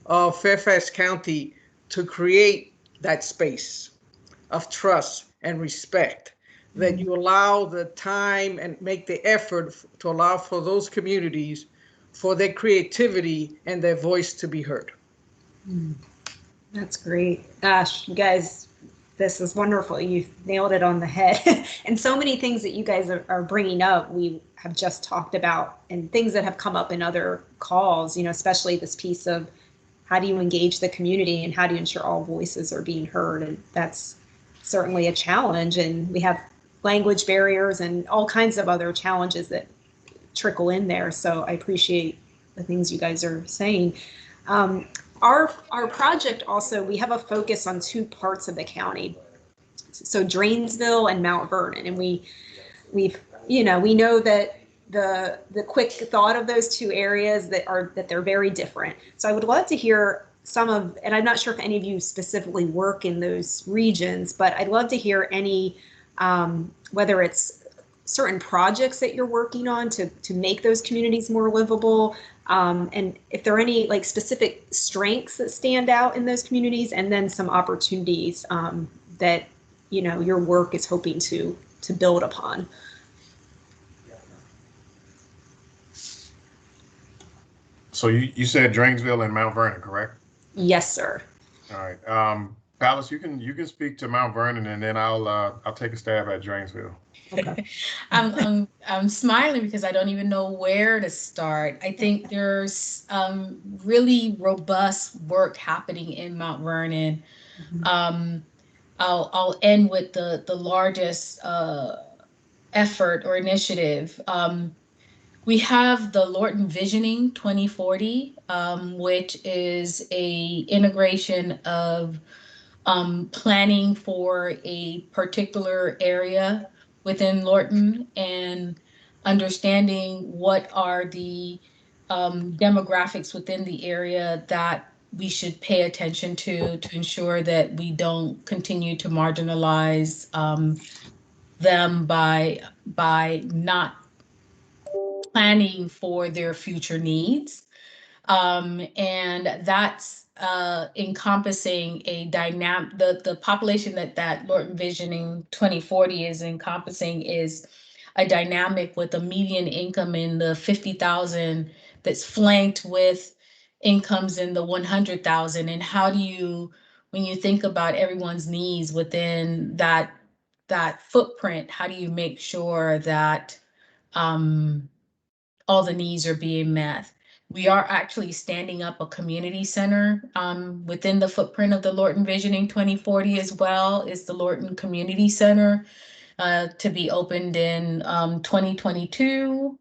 of Fairfax County to create that space of trust and respect, that you allow the time and make the effort to allow for those communities, for their creativity and their voice to be heard. That's great. Gosh, you guys, this is wonderful. You've nailed it on the head. And so many things that you guys are bringing up, we have just talked about, and things that have come up in other calls, especially this piece of how do you engage the community and how do you ensure all voices are being heard? And that's certainly a challenge. And we have language barriers and all kinds of other challenges that trickle in there. So I appreciate the things you guys are saying. Our project also, we have a focus on two parts of the county. So Drainsville and Mount Vernon. And we know that the quick thought of those two areas that they're very different. So I would love to hear and I'm not sure if any of you specifically work in those regions, but I'd love to hear any, whether it's certain projects that you're working on to make those communities more livable, and if there are any specific strengths that stand out in those communities, and then some opportunities that your work is hoping to build upon. So you said Drainsville and Mount Vernon, correct? Yes, sir. All right. Palace, you can speak to Mount Vernon, and then I'll take a stab at Drainsville. Okay. I'm smiling because I don't even know where to start. I think there's really robust work happening in Mount Vernon. I'll end with the largest effort or initiative. We have the Lorton Visioning 2040, which is a integration of planning for a particular area within Lorton and understanding what are the demographics within the area that we should pay attention to ensure that we don't continue to marginalize them by not planning for their future needs. And that's encompassing a dynamic, the population that Lorton Visioning 2040 is encompassing is a dynamic with a median income in the 50,000 that's flanked with incomes in the 100,000. And how do you, when you think about everyone's needs within that footprint, how do you make sure that all the needs are being met? We are actually standing up a community center within the footprint of the Lorton Visioning 2040 as well. Is the Lorton Community Center to be opened in 2022,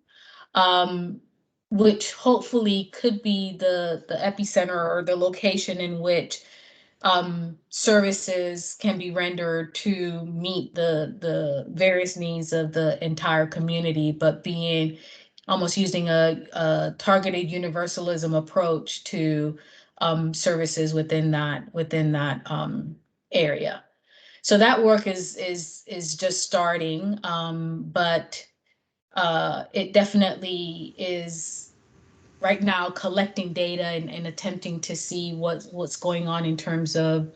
which hopefully could be the epicenter or the location in which services can be rendered to meet the various needs of the entire community, but being almost using a targeted universalism approach to services within that area. So that work is just starting, but it definitely is right now collecting data and attempting to see what's going on in terms of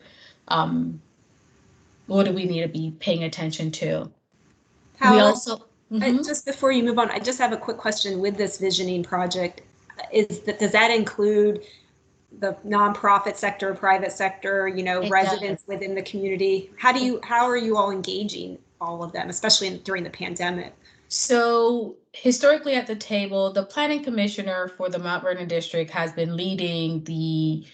what do we need to be paying attention to. We also. Just before you move on, I just have a quick question with this visioning project. Does that include the nonprofit sector, private sector, residents within the community? How are you all engaging all of them, especially during the pandemic? So historically at the table, the planning commissioner for the Mount Vernon district has been leading the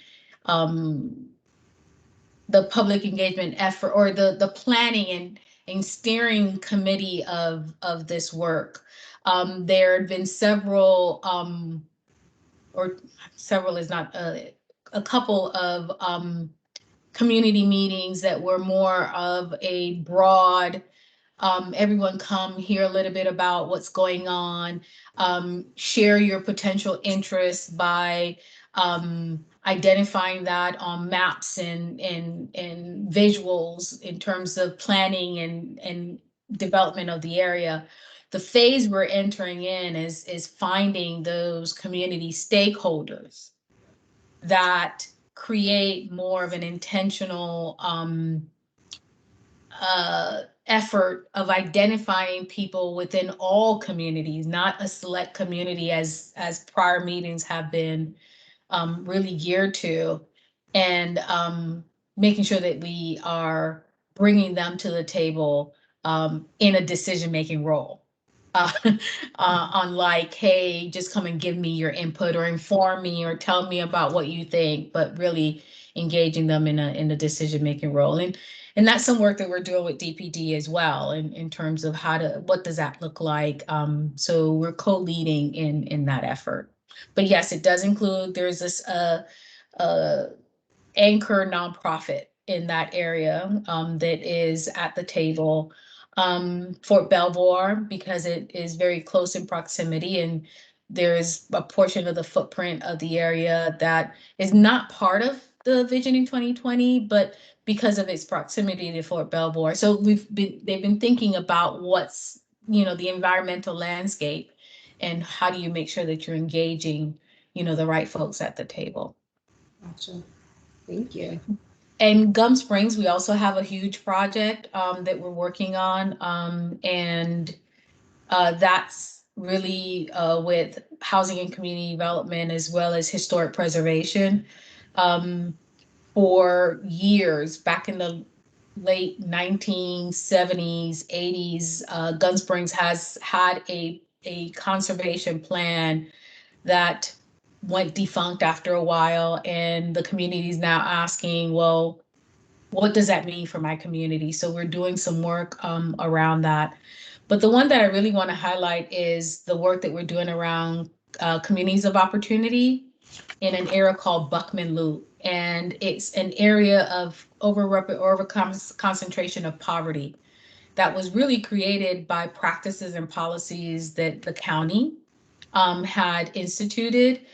public engagement effort, or the planning and steering committee of this work. There have been several, or several is not, a couple of community meetings that were more of a broad, everyone come hear a little bit about what's going on, share your potential interests by identifying that on maps and visuals in terms of planning and development of the area. The phase we're entering in is finding those community stakeholders that create more of an intentional effort of identifying people within all communities, not a select community as prior meetings have been really geared to, and making sure that we are bringing them to the table in a decision-making role. Unlike, hey, just come and give me your input or inform me or tell me about what you think, but really engaging them in a decision-making role. And that's some work that we're doing with DPD as well in terms of what does that look like? So we're co-leading in that effort. But yes, it does include, there's this anchor nonprofit in that area that is at the table. Fort Belvoir, because it is very close in proximity, and there's a portion of the footprint of the area that is not part of the Visioning 2020, but because of its proximity to Fort Belvoir. So they've been thinking about what's, the environmental landscape and how do you make sure that you're engaging, the right folks at the table. Gotcha. Thank you. And Gum Springs, we also have a huge project that we're working on, and that's really with housing and community development as well as historic preservation. For years, back in the late 1970s, 80s, Gum Springs has had a conservation plan that went defunct after a while, and the community is now asking, well, what does that mean for my community? So we're doing some work around that. But the one that I really want to highlight is the work that we're doing around communities of opportunity in an area called Buckman Loop. And it's an area of over concentration of poverty that was really created by practices and policies that the county had instituted.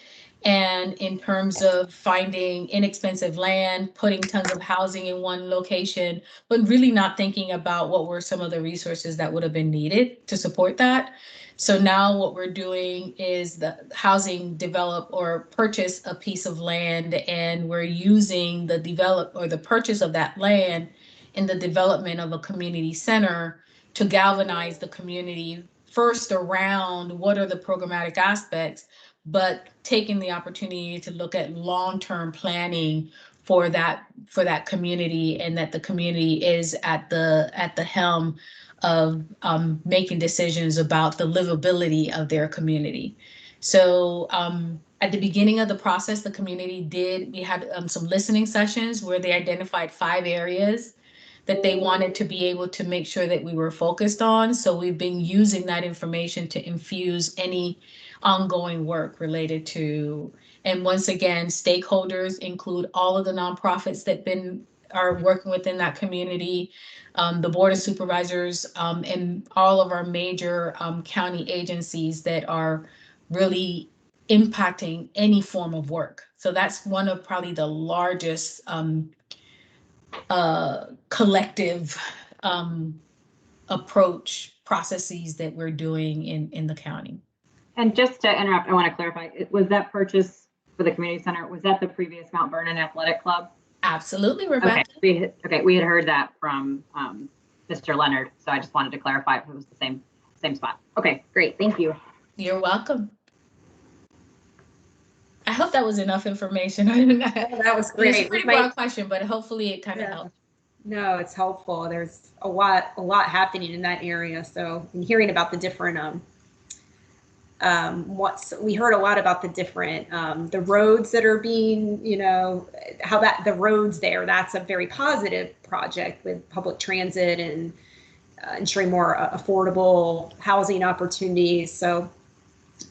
And in terms of finding inexpensive land, putting tons of housing in one location, but really not thinking about what were some of the resources that would have been needed to support that. So now what we're doing is the housing develop or purchase a piece of land, and we're using the purchase of that land in the development of a community center to galvanize the community first around what are the programmatic aspects, but taking the opportunity to look at long-term planning for that community, and that the community is at the helm of making decisions about the livability of their community. So at the beginning of the process, the community we had some listening sessions where they identified 5 areas that they wanted to be able to make sure that we were focused on. So we've been using that information to infuse any ongoing work related to, and once again, stakeholders include all of the nonprofits that are working within that community, the Board of Supervisors, and all of our major county agencies that are really impacting any form of work. So that's one of probably the largest collective approach processes that we're doing in the county. And just to interrupt, I want to clarify, was that purchase for the community center, was that the previous Mount Vernon Athletic Club? Absolutely, Rebecca. Okay, we had heard that from Mr. Leonard, so I just wanted to clarify if it was the same spot. Okay, great, thank you. You're welcome. I hope that was enough information. That was great. It's a pretty broad question, but hopefully it kind of helped. No, it's helpful. There's a lot happening in that area. So, and hearing about the different we heard a lot about the different the roads that are being, how that the roads there, that's a very positive project with public transit and ensuring more affordable housing opportunities. So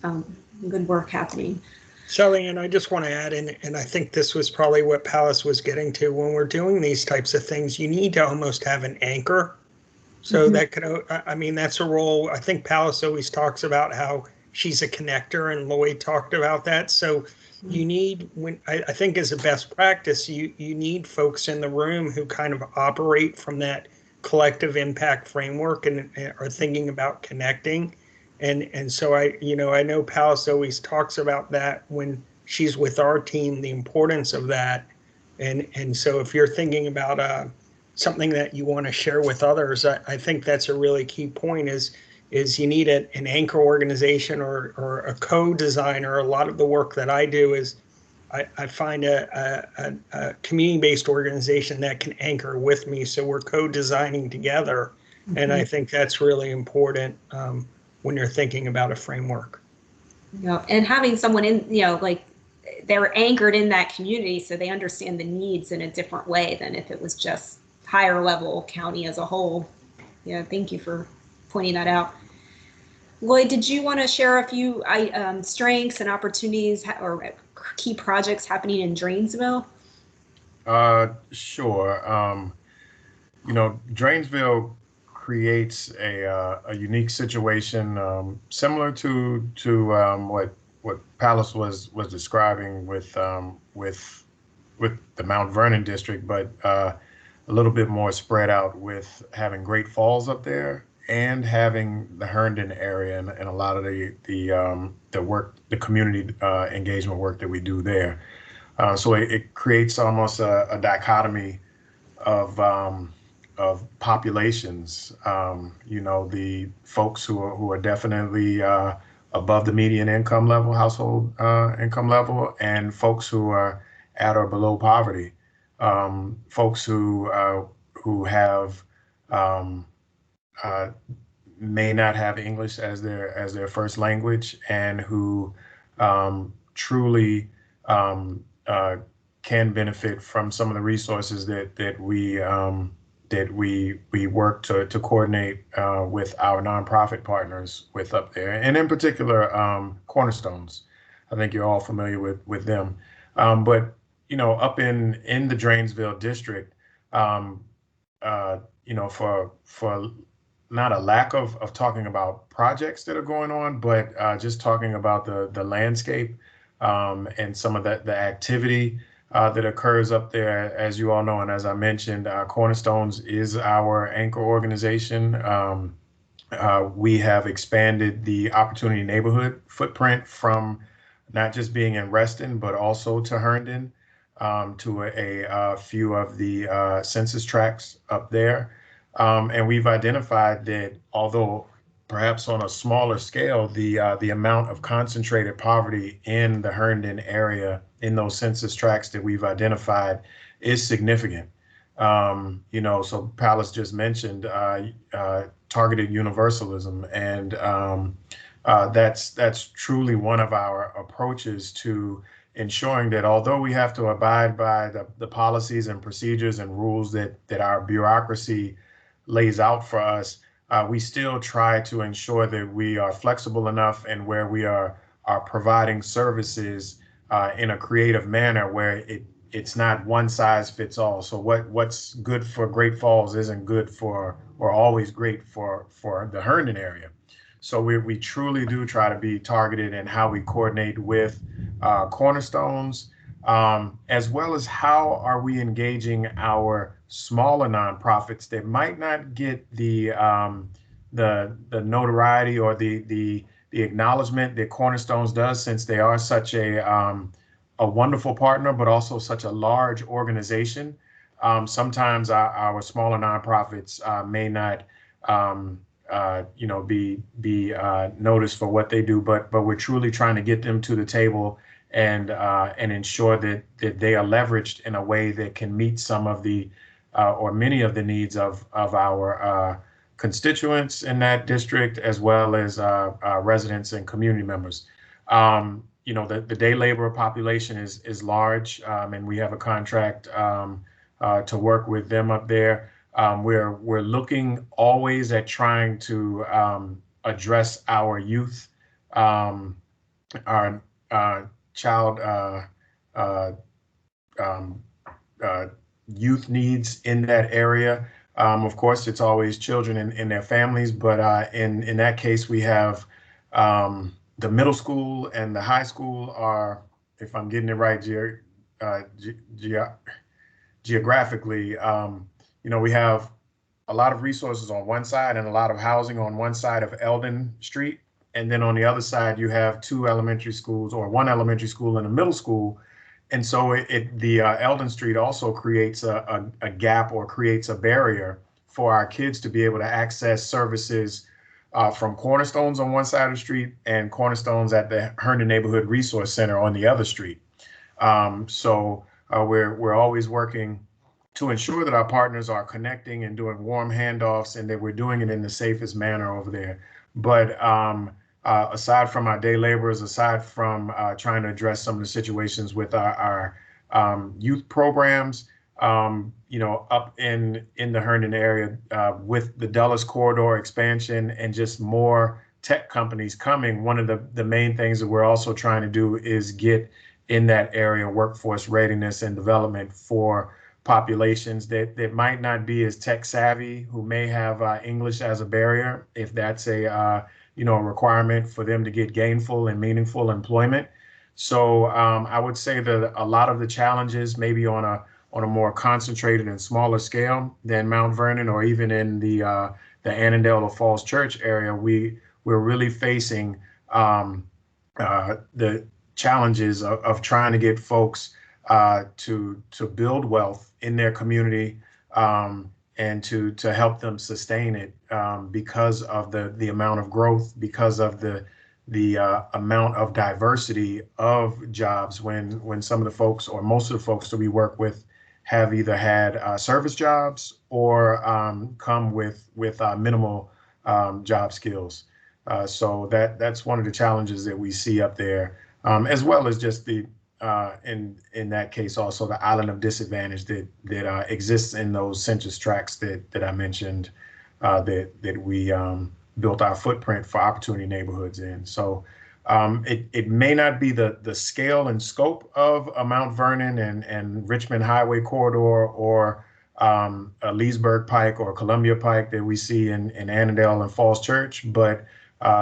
good work happening. Shelly, and I just want to add in, and I think this was probably what Palace was getting to, when we're doing these types of things, you need to almost have an anchor. So that could, I mean, that's a role. I think Palace always talks about how she's a connector, and Lloyd talked about that. So you need, I think as a best practice, you need folks in the room who kind of operate from that collective impact framework and are thinking about connecting. And so I know Palace always talks about that when she's with our team, the importance of that. And so if you're thinking about something that you want to share with others, I think that's a really key point is you need an anchor organization or a co-designer. A lot of the work that I do is I find a community-based organization that can anchor with me. So we're co-designing together. And I think that's really important when you're thinking about a framework. And having someone in, like they're anchored in that community, so they understand the needs in a different way than if it was just higher level county as a whole. Yeah, thank you for pointing that out. Lloyd, did you want to share a few strengths and opportunities or key projects happening in Drainsville? Sure. Drainsville creates a unique situation similar to what Palace was describing with the Mount Vernon district, but a little bit more spread out with having Great Falls up there and having the Herndon area and a lot of the work, the community engagement work that we do there. So it creates almost a dichotomy of populations. The folks who are definitely above the median income level, household income level, and folks who are at or below poverty. Folks who have may not have English as their first language, and who truly can benefit from some of the resources that we work to coordinate with our nonprofit partners with up there, and in particular Cornerstones. I think you're all familiar with them, but up in the Drainsville district, for not a lack of talking about projects that are going on, but just talking about the landscape and some of the activity that occurs up there. As you all know, and as I mentioned, Cornerstones is our anchor organization. We have expanded the Opportunity Neighborhood footprint from not just being in Reston, but also to Herndon, to a few of the census tracts up there. And we've identified that although perhaps on a smaller scale, the amount of concentrated poverty in the Herndon area in those census tracts that we've identified is significant. So Palace just mentioned targeted universalism, and that's truly one of our approaches to ensuring that although we have to abide by the policies and procedures and rules that our bureaucracy lays out for us, we still try to ensure that we are flexible enough and where we are providing services in a creative manner where it's not one size fits all. So what's good for Great Falls isn't good for or always great for the Herndon area. So we truly do try to be targeted in how we coordinate with Cornerstones, as well as how are we engaging our smaller nonprofits that might not get the notoriety or the acknowledgement that Cornerstones does, since they are such a wonderful partner, but also such a large organization. Sometimes our smaller nonprofits may not be noticed for what they do, but we're truly trying to get them to the table and ensure that they are leveraged in a way that can meet some of the or many of the needs of our constituents in that district, as well as residents and community members. You know, the day labor population is large, and we have a contract to work with them up there. We're looking always at trying to address our youth, our child youth needs in that area. Of course, it's always children and their families, but in that case, we have the middle school and the high school are, if I'm getting it right, geographically, you know, we have a lot of resources on one side and a lot of housing on one side of Eldon Street. And then on the other side, you have two elementary schools, or one elementary school and a middle school. And so the Eldon Street also creates a gap, or creates a barrier for our kids to be able to access services from Cornerstones on one side of the street and Cornerstones at the Herndon Neighborhood Resource Center on the other street. So we're always working to ensure that our partners are connecting and doing warm handoffs, and that we're doing it in the safest manner over there. But aside from our day laborers, aside from trying to address some of the situations with our youth programs, you know, up in the Herndon area, with the Dulles corridor expansion and just more tech companies coming, one of the main things that we're also trying to do is get in that area workforce readiness and development for populations that might not be as tech savvy, who may have English as a barrier, if that's a you know, a requirement for them to get gainful and meaningful employment. So I would say that a lot of the challenges, maybe on a more concentrated and smaller scale than Mount Vernon, or even in the Annandale or Falls Church area, we're really facing the challenges of trying to get folks to build wealth in their community, and to help them sustain it, because of the amount of growth, because of the amount of diversity of jobs, when some of the folks, or most of the folks that we work with, have either had service jobs or come with minimal job skills. So that's one of the challenges that we see up there, as well as just the in that case also the island of disadvantage that exists in those census tracts that I mentioned, that we built our footprint for opportunity neighborhoods in. So it may not be the scale and scope of a Mount Vernon and Richmond Highway corridor, or a Leesburg Pike or Columbia Pike that we see in Annandale and Falls Church, but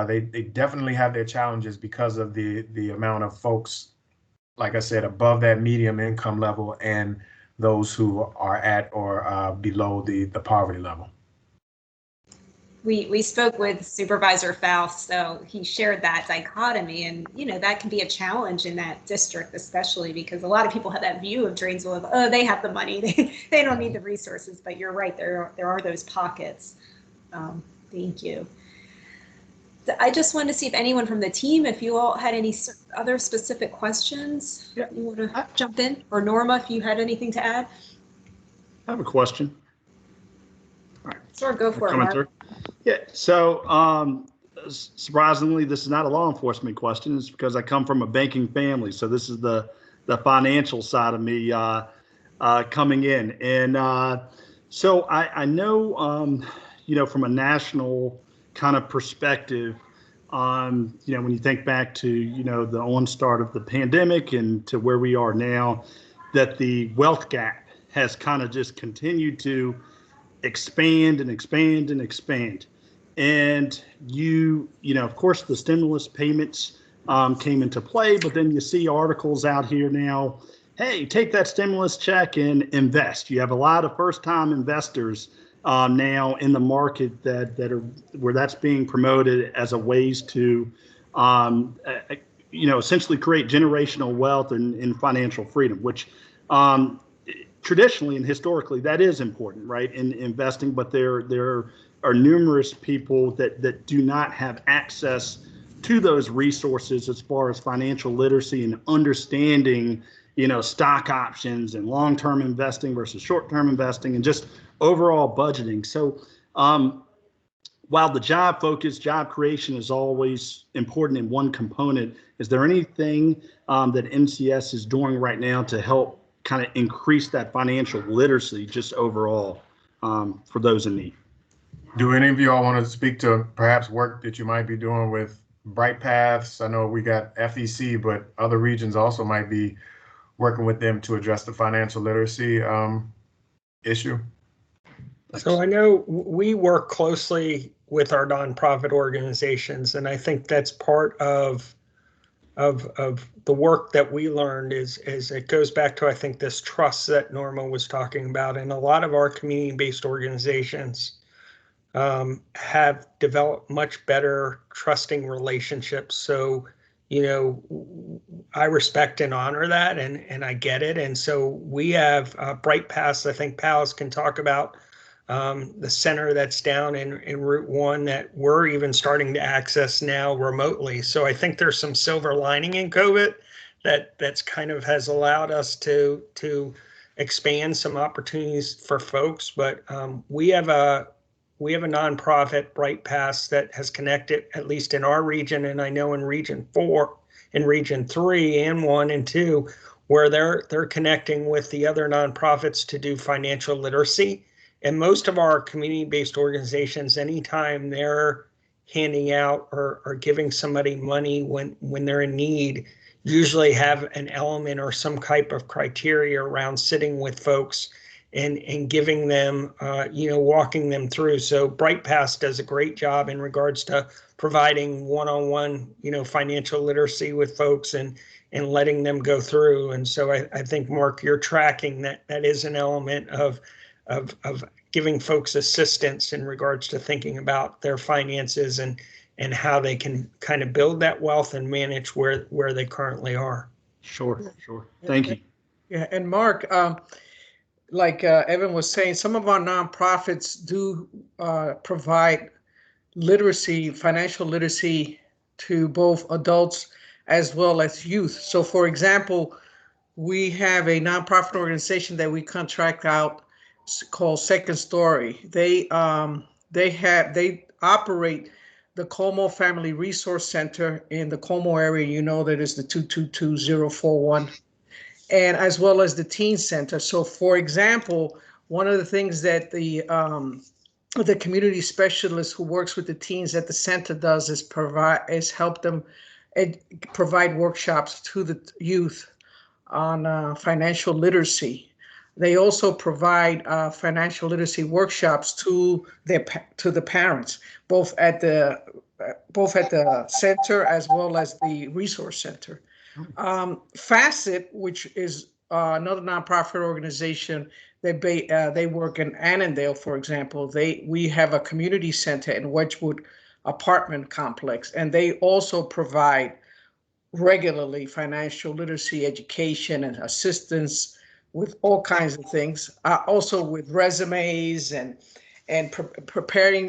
they definitely have their challenges because of the amount of folks, like I said, above that medium income level, and those who are at or below the poverty level. We spoke with Supervisor Faust, so he shared that dichotomy, and you know, that can be a challenge in that district, especially because a lot of people have that view of Dranesville of, oh, they have the money, they don't need the resources. But you're right, there are those pockets. Thank you. I just wanted to see if anyone from the team, if you all had any other specific questions, you want to jump in, or Norma, if you had anything to add. I have a question. All right, sure, go for it, Mark. Through. Yeah, so surprisingly, this is not a law enforcement question. It's because I come from a banking family, so this is the financial side of me coming in, and so I know, you know, from a national kind of perspective, you know, when you think back to, you know, the onstart of the pandemic and to where we are now, that the wealth gap has kind of just continued to expand and expand and expand. And you know, of course, the stimulus payments came into play, but then you see articles out here now, hey, take that stimulus check and invest. You have a lot of first-time investors now in the market that are where that's being promoted as a ways to, you know, essentially create generational wealth and financial freedom, which traditionally and historically that is important, right, in investing. But there are numerous people that do not have access to those resources as far as financial literacy and understanding, stock options and long-term investing versus short-term investing and just overall budgeting. So while the job focus, job creation is always important in one component, is there anything that MCS is doing right now to help kind of increase that financial literacy just overall for those in need? Do any of you all want to speak to perhaps work that you might be doing with Bright Paths? I know we got FEC, but other regions also might be working with them to address the financial literacy issue. So I know we work closely with our nonprofit organizations, and I think that's part of the work that we learned is it goes back to, I think, this trust that Norma was talking about. And a lot of our community-based organizations have developed much better trusting relationships. So, I respect and honor that, and I get it. And so we have Bright Paths. I think Pals can talk about the center that's down in Route 1 that we're even starting to access now remotely. So I think there's some silver lining in COVID that's kind of has allowed us to expand some opportunities for folks. But we have a nonprofit, Bright Paths, that has connected, at least in our region, and I know in Region 4, in Region 3 and 1 and 2, where they're connecting with the other nonprofits to do financial literacy. And most of our community-based organizations, anytime they're handing out or giving somebody money when they're in need, usually have an element or some type of criteria around sitting with folks and giving them, walking them through. So Bright Paths does a great job in regards to providing one-on-one, financial literacy with folks and letting them go through. And so I think, Mark, you're tracking that is an element of giving folks assistance in regards to thinking about their finances and how they can kind of build that wealth and manage where they currently are. Sure. Thank you. Yeah, and Mark, like Evan was saying, some of our nonprofits do provide literacy, financial literacy to both adults as well as youth. So for example, we have a nonprofit organization that we contract out called Second Story. They operate the Como Family Resource Center in the Como area. That is the 222041, and as well as the Teen Center. So for example, one of the things that the community specialist who works with the teens at the center does is help them provide workshops to the youth on financial literacy. They also provide financial literacy workshops to the parents, both at the center as well as the resource center. Facet, which is another nonprofit organization, they work in Annandale, for example. We have a community center in Wedgwood apartment complex, and they also provide regularly financial literacy education and assistance with all kinds of things, also with resumes and preparing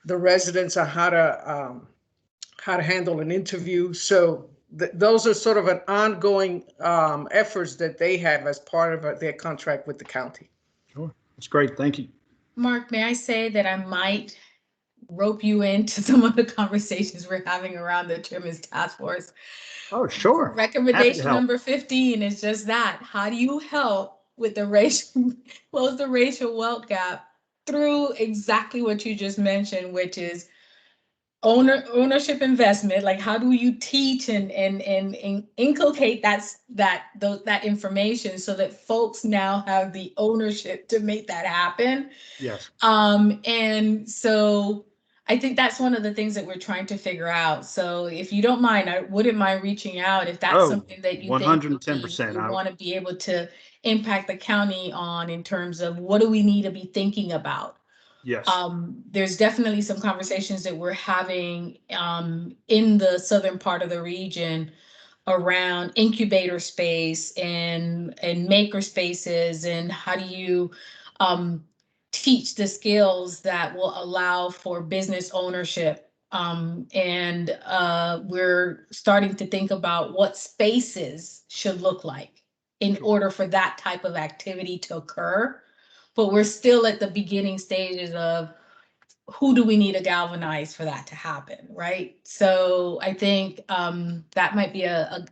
the residents on how to handle an interview. So those are sort of an ongoing efforts that they have as part of their contract with the county. Sure, that's great. Thank you. Mark, may I say that I might rope you into some of the conversations we're having around the Chairman's Task Force? Oh, sure. Recommendation number 15 is just that. How do you help with close the racial wealth gap through exactly what you just mentioned, which is ownership investment? Like, how do you teach and inculcate that information so that folks now have the ownership to make that happen? Yes. And so I think that's one of the things that we're trying to figure out. So if you don't mind, I wouldn't mind reaching out if that's something that you 110%. think you want to be able to impact the county on in terms of what do we need to be thinking about. Yes. There's definitely some conversations that we're having in the southern part of the region around incubator space and maker spaces, and how do you teach the skills that will allow for business ownership And we're starting to think about what spaces should look like in order for that type of activity to occur. But we're still at the beginning stages of who do we need to galvanize for that to happen, right? So I think that might be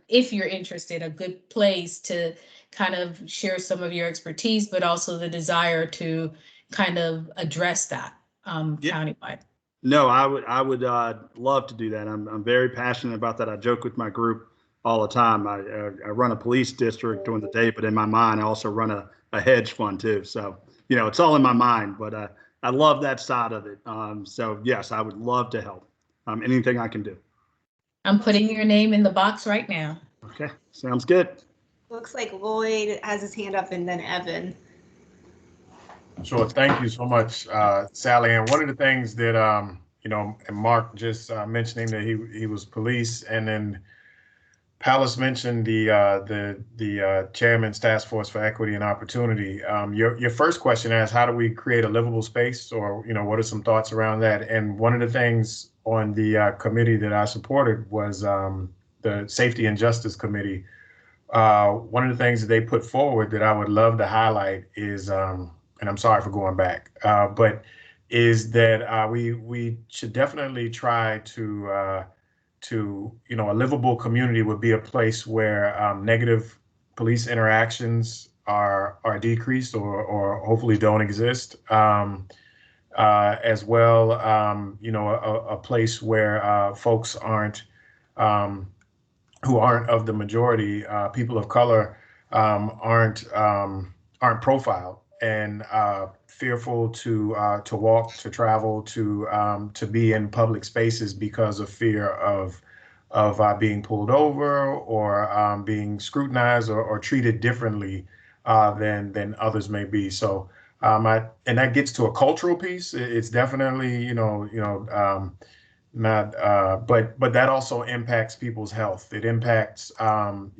if you're interested, a good place to kind of share some of your expertise, but also the desire to kind of address that countywide. No, I would love to do that. I'm very passionate about that. I joke with my group all the time. I run a police district during the day, but in my mind, I also run a hedge fund too. So, it's all in my mind, but I love that side of it. So yes, I would love to help. Anything I can do. I'm putting your name in the box right now. Okay, sounds good. Looks like Lloyd has his hand up and then Evan. Sure. Thank you so much, Sally. And one of the things that, and Mark just mentioning that he was police, and then Palace mentioned the chairman's task force for equity and opportunity. Your first question asked, how do we create a livable space, or what are some thoughts around that? And one of the things on the committee that I supported was the Safety and Justice Committee. One of the things that they put forward that I would love to highlight is, and I'm sorry for going back, but is that we should definitely try to a livable community would be a place where negative police interactions are decreased or hopefully don't exist, as well, a place where folks aren't who aren't of the majority, people of color, aren't profiled and fearful to walk, to travel, to be in public spaces because of fear of being pulled over or being scrutinized or treated differently than others may be. So and that gets to a cultural piece. It's definitely not but that also impacts people's health. It impacts their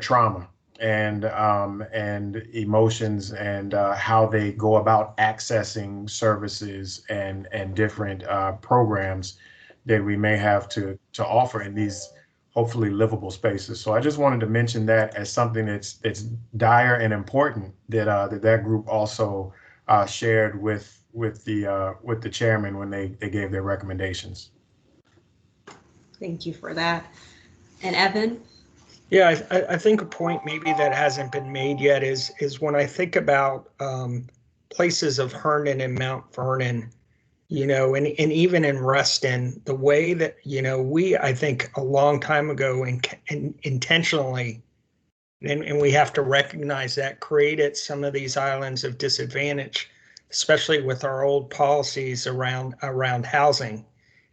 trauma and emotions and how they go about accessing services and different programs that we may have to offer in these hopefully livable spaces. So I just wanted to mention that as something that's dire and important that group also shared with the chairman when they gave their recommendations. Thank you for that. And Evan? Yeah, I think a point maybe that hasn't been made yet is when I think about places of Herndon and Mount Vernon, and even in Reston, the way that, I think a long time ago and intentionally, and we have to recognize that, created some of these islands of disadvantage, especially with our old policies around housing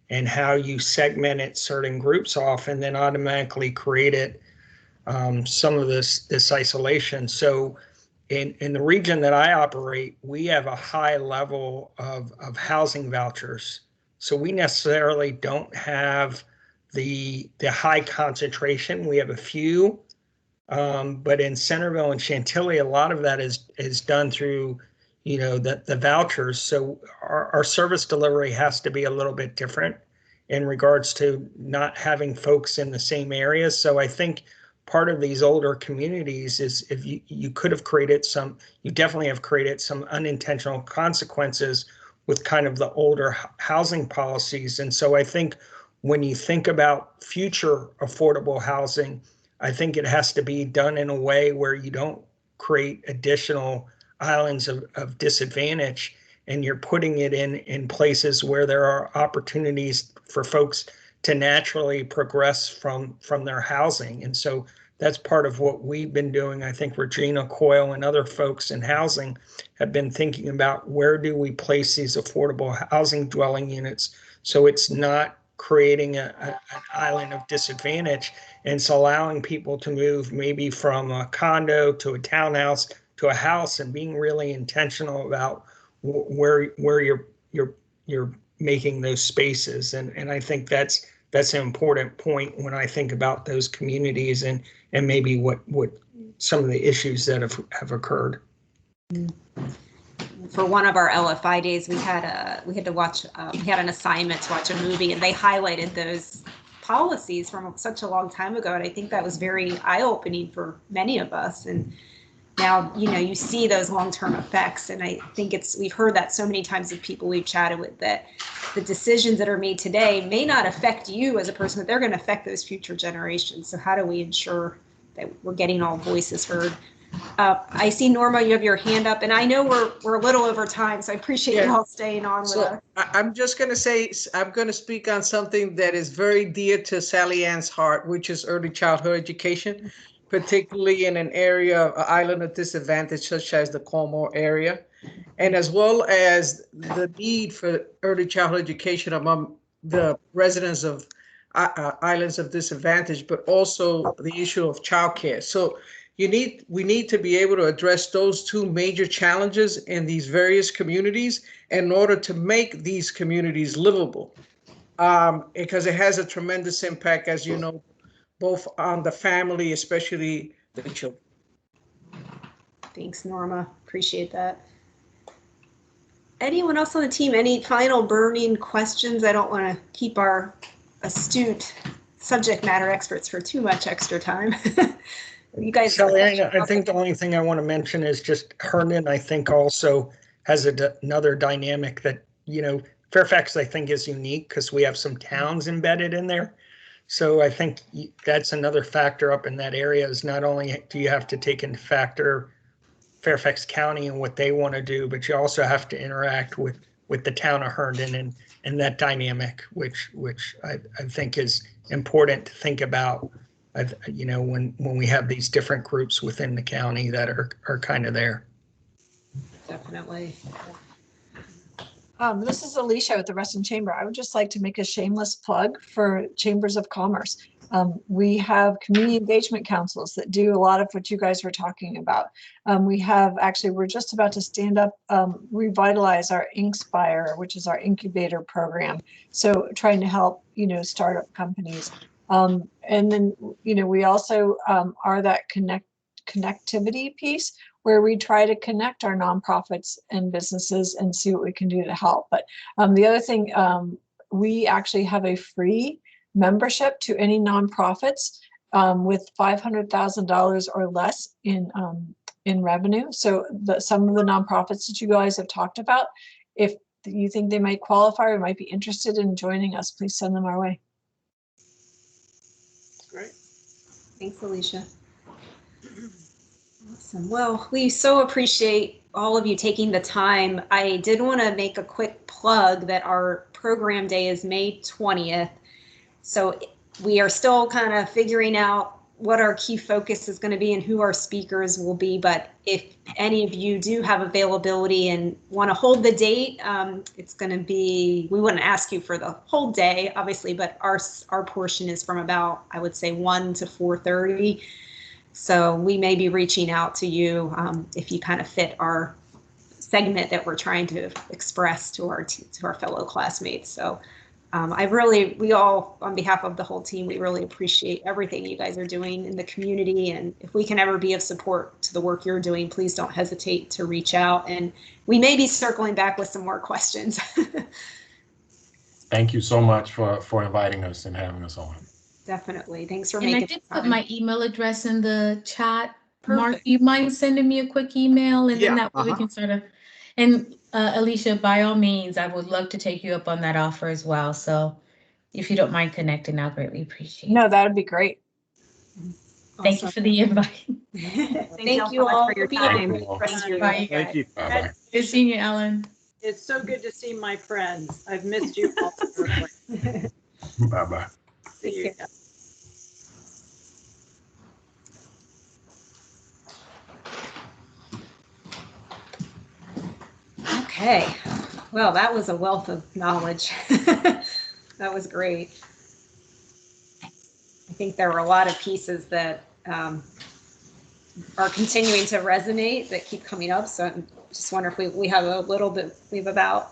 and how you segmented certain groups off and then automatically created some of this isolation. So in the region that I operate, we have a high level of housing vouchers. So we necessarily don't have the high concentration. We have a few, but in Centerville and Chantilly, a lot of that is done through, the vouchers. So our service delivery has to be a little bit different in regards to not having folks in the same areas. So I think part of these older communities is if you could have created you definitely have created some unintentional consequences with kind of the older housing policies. And so I think when you think about future affordable housing, I think it has to be done in a way where you don't create additional islands of disadvantage, and you're putting it in places where there are opportunities for folks to naturally progress from their housing. And so that's part of what we've been doing. I think Regina Coyle and other folks in housing have been thinking about where do we place these affordable housing dwelling units so it's not creating an island of disadvantage, and it's allowing people to move maybe from a condo to a townhouse to a house, and being really intentional about where you're making those spaces. And I think that's an important point when I think about those communities and maybe what some of the issues that have occurred. for one of our LFI days, we had an assignment to watch a movie, and they highlighted those policies from such a long time ago, and I think that was very eye-opening for many of us. And now, you see those long-term effects, and I think we've heard that so many times with people we've chatted with, that the decisions that are made today may not affect you as a person, but they're going to affect those future generations. So how do we ensure that we're getting all voices heard? I see, Norma, you have your hand up, and I know we're a little over time, so I appreciate you all staying on with us. I'm just going to say, I'm going to speak on something that is very dear to Sally Ann's heart, which is early childhood education, particularly in an area of island of disadvantage, such as the Cornwall area, and as well as the need for early childhood education among the residents of islands of disadvantage, but also the issue of childcare. So we need to be able to address those two major challenges in these various communities in order to make these communities livable, because it has a tremendous impact, as you know, both on the family, especially the children. Thanks, Norma. Appreciate that. Anyone else on the team? Any final burning questions? I don't want to keep our astute subject matter experts for too much extra time. You guys. Sally, I think the only thing I want to mention is just Herndon, I think, also has another dynamic that, Fairfax, I think, is unique because we have some towns embedded in there. So I think that's another factor up in that area, is not only do you have to take into factor Fairfax County and what they want to do, but you also have to interact with the town of Herndon and that dynamic, which I think is important to think about. When we have these different groups within the county that are kind of there. Definitely. This is Alicia with the Reston Chamber. I would just like to make a shameless plug for Chambers of Commerce. We have community engagement councils that do a lot of what you guys were talking about. We're just about to stand up, revitalize our Inkspire, which is our incubator program. So trying to help, startup companies. And then, we also are that connectivity piece where we try to connect our nonprofits and businesses and see what we can do to help. But the other thing, we actually have a free membership to any nonprofits with $500,000 or less in revenue. So some of the nonprofits that you guys have talked about, if you think they might qualify or might be interested in joining us, please send them our way. Great. Thanks, Alicia. Awesome. Well, we so appreciate all of you taking the time. I did want to make a quick plug that our program day is May 20th. So we are still kind of figuring out what our key focus is going to be and who our speakers will be. But if any of you do have availability and want to hold the date, it's going to be, we wouldn't ask you for the whole day, obviously, but our portion is from about, I would say, 1 to 4:30. So we may be reaching out to you if you kind of fit our segment that we're trying to express to our fellow classmates. So we all, on behalf of the whole team, we really appreciate everything you guys are doing in the community. And if we can ever be of support to the work you're doing, please don't hesitate to reach out. And we may be circling back with some more questions. Thank you so much for inviting us and having us on. Definitely. Thanks for making it. And I did put my email address in the chat. Perfect. Mark, you mind sending me a quick email? And then that way we can sort of, and Alicia, by all means, I would love to take you up on that offer as well. So if you don't mind connecting, I'll greatly appreciate it. No, that would be great. Thank you for the invite. Thank you all for your time. Bye. Thank you. Bye-bye. Good seeing you, Ellen. It's so good to see my friends. I've missed you all. Bye-bye. See you. Okay. Well, that was a wealth of knowledge. That was great. I think there were a lot of pieces that are continuing to resonate that keep coming up. So I just wonder if we have a little bit, we have about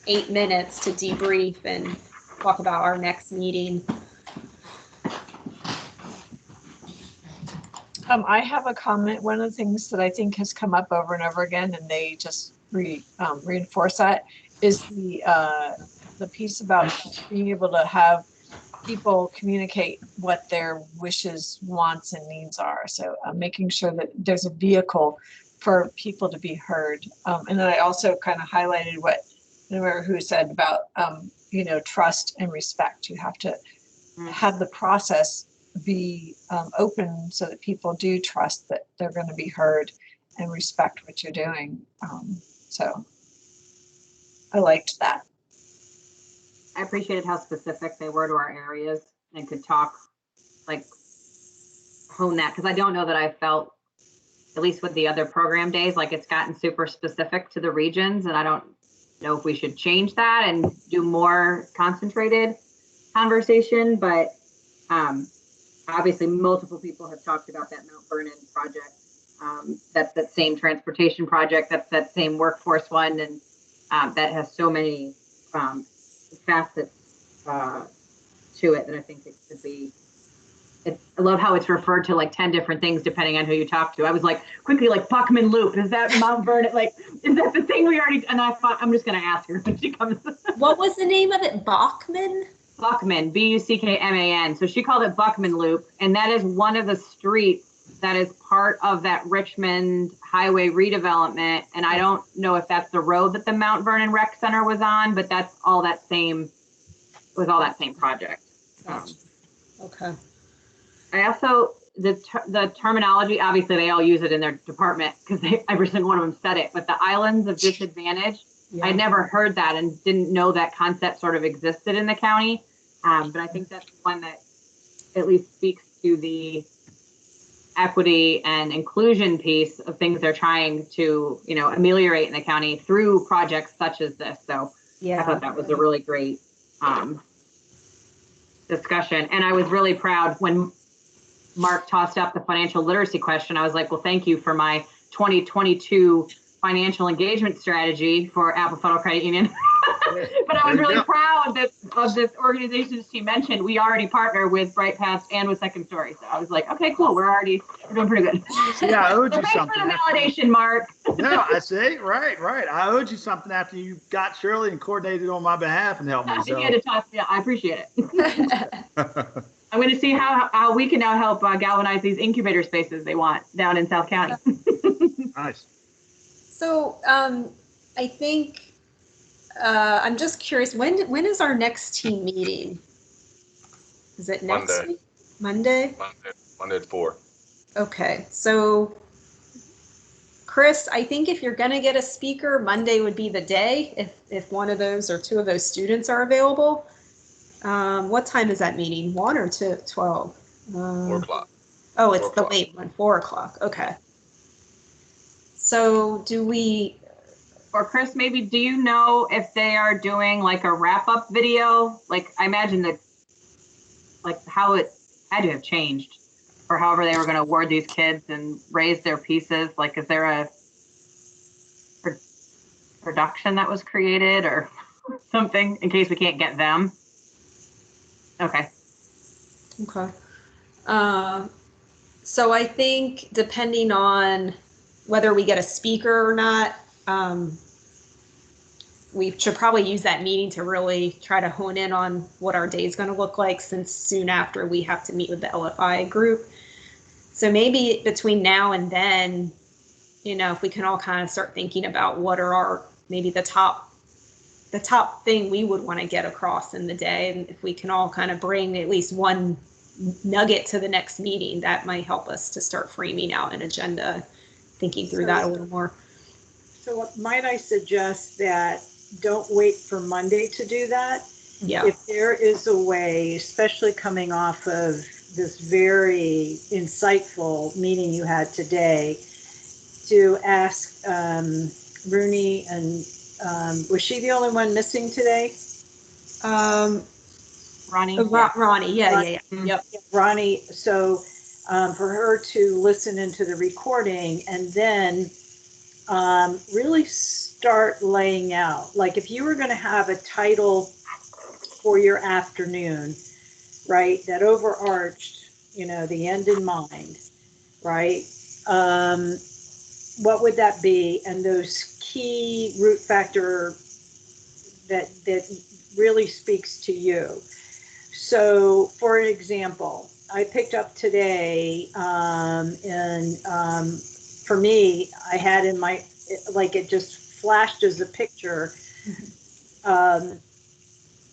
8 minutes to debrief and talk about our next meeting. I have a comment. One of the things that I think has come up over and over again, and they just reinforce that, is the piece about being able to have people communicate what their wishes, wants, and needs are. So making sure that there's a vehicle for people to be heard. And then I also kind of highlighted what I remember who said about trust and respect. You have to have the process be open so that people do trust that they're going to be heard and respect what you're doing. So I liked that. I appreciated how specific they were to our areas and could talk, like hone that, because I don't know that I felt, at least with the other program days, like it's gotten super specific to the regions, and I don't know if we should change that and do more concentrated conversation. But obviously multiple people have talked about that Mount Vernon project. That's that same transportation project, that's that same workforce one, and that has so many facets to it that I think it could be. I love how it's referred to like 10 different things depending on who you talk to. I was like, quickly, like Buckman Loop. Is that Mount Vernon? Like, is that the thing we already? And I thought, I'm just going to ask her when she comes. What was the name of it? Bachman? Buckman, Buckman. So she called it Buckman Loop. And that is one of the streets that is part of that Richmond highway redevelopment. And I don't know if that's the road that the Mount Vernon Rec Center was on, but that's all that same, was all that same project. Okay. I also, the terminology, obviously they all use it in their department because every single one of them said it, but the islands of disadvantage, I never heard that and didn't know that concept sort of existed in the county. But I think that's one that at least speaks to the equity and inclusion piece of things they're trying to, ameliorate in the county through projects such as this. So I thought that was a really great discussion. And I was really proud when Mark tossed up the financial literacy question. I was like, well, thank you for my 2022 financial engagement strategy for Apple Federal Credit Union. But I was really proud that of this organization she mentioned. We already partner with Bright Paths and with Second Story. So I was like, okay, cool. We're doing pretty good. Yeah, I owed you Thanks something. for the validation, Mark. No, I see. Right. I owed you something after you got Shirley and coordinated on my behalf and helped me. So. You had to toss, yeah, I appreciate it. I'm going to see how we can now help galvanize these incubator spaces they want down in South County. Nice. So I think I'm just curious, when is our next team meeting? Is it next week? Monday? Monday at 4. Okay, so Chris, I think if you're going to get a speaker, Monday would be the day if one of those or two of those students are available. What time is that meeting? 1 or 2? 12? 4 o'clock. Oh, it's 4 the o'clock. late one, 4 o'clock. Okay. So do we, or Chris, maybe do you know if they are doing like a wrap-up video? Like I imagine that, like how it had to have changed, or however they were going to award these kids and raise their pieces. Like, is there a production that was created or something in case we can't get them? Okay. okay. So I think depending on whether we get a speaker or not, we should probably use that meeting to really try to hone in on what our day is going to look like, since soon after we have to meet with the LFI group. So maybe between now and then, if we can all kind of start thinking about what are our, maybe the top thing we would want to get across in the day. And if we can all kind of bring at least one nugget to the next meeting, that might help us to start framing out an agenda, thinking through that a little more. So might I suggest that don't wait for Monday to do that? Yeah. If there is a way, especially coming off of this very insightful meeting you had today, to ask Rooney, and was she the only one missing today? Ronnie. Ronnie, yeah. Yep. Ronnie, so for her to listen into the recording and then really start laying out, like if you were going to have a title for your afternoon, right, that overarched, the end in mind, right? What would that be? And those key root factor that really speaks to you. So, for example, I picked up today, and for me, I had in my, like it just flashed as a picture,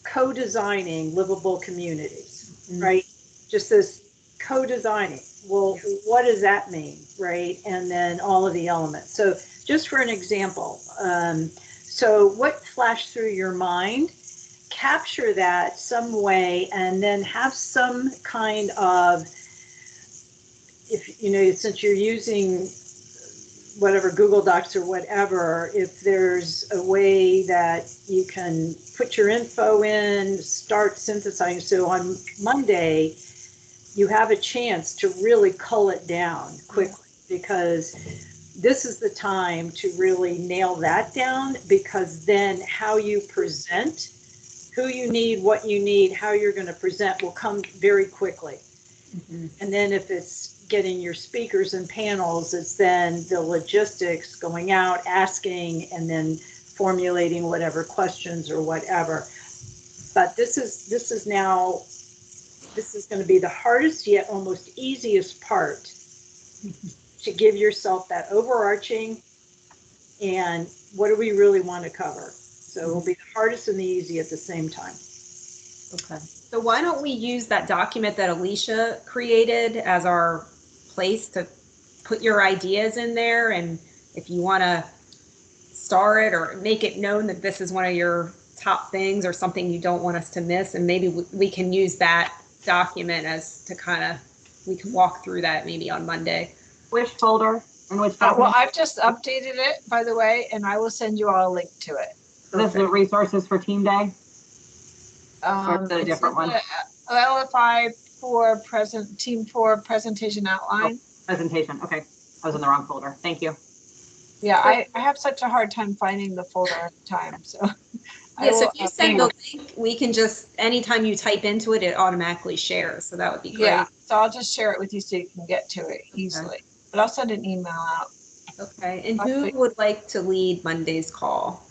co-designing livable communities, right? Just this co-designing. Well, what does that mean, right? And then all of the elements. So just for an example, so what flashed through your mind? Capture that some way, and then have some kind of, if you know, since you're using whatever Google Docs or whatever, if there's a way that you can put your info in, start synthesizing. So on Monday, you have a chance to really cull it down quickly, because this is the time to really nail that down, because then how you present, who you need, what you need, how you're going to present will come very quickly. And then if it's getting your speakers and panels, it's then the logistics, going out, asking, and then formulating whatever questions or whatever. But this is going to be the hardest yet almost easiest part, to give yourself that overarching and what do we really want to cover. So it will be the hardest and the easy at the same time. Okay. So why don't we use that document that Alicia created as our place to put your ideas in there, and if you want to star it or make it known that this is one of your top things or something you don't want us to miss, and maybe we can use that document as to kind of, we can walk through that maybe on Monday. Which folder and which document? Well, I've just updated it, by the way, and I will send you all a link to it. This is the resources for Team Day? Or is it a different one? LFI for Team 4 presentation outline. Oh, presentation, okay. I was in the wrong folder, thank you. Yeah, I have such a hard time finding the folder at the time, so. Yeah, so if you send the link, we can just, anytime you type into it, it automatically shares, so that would be great. Yeah, so I'll just share it with you so you can get to it easily. Okay. But I'll send an email out. Okay, and who would like to lead Monday's call?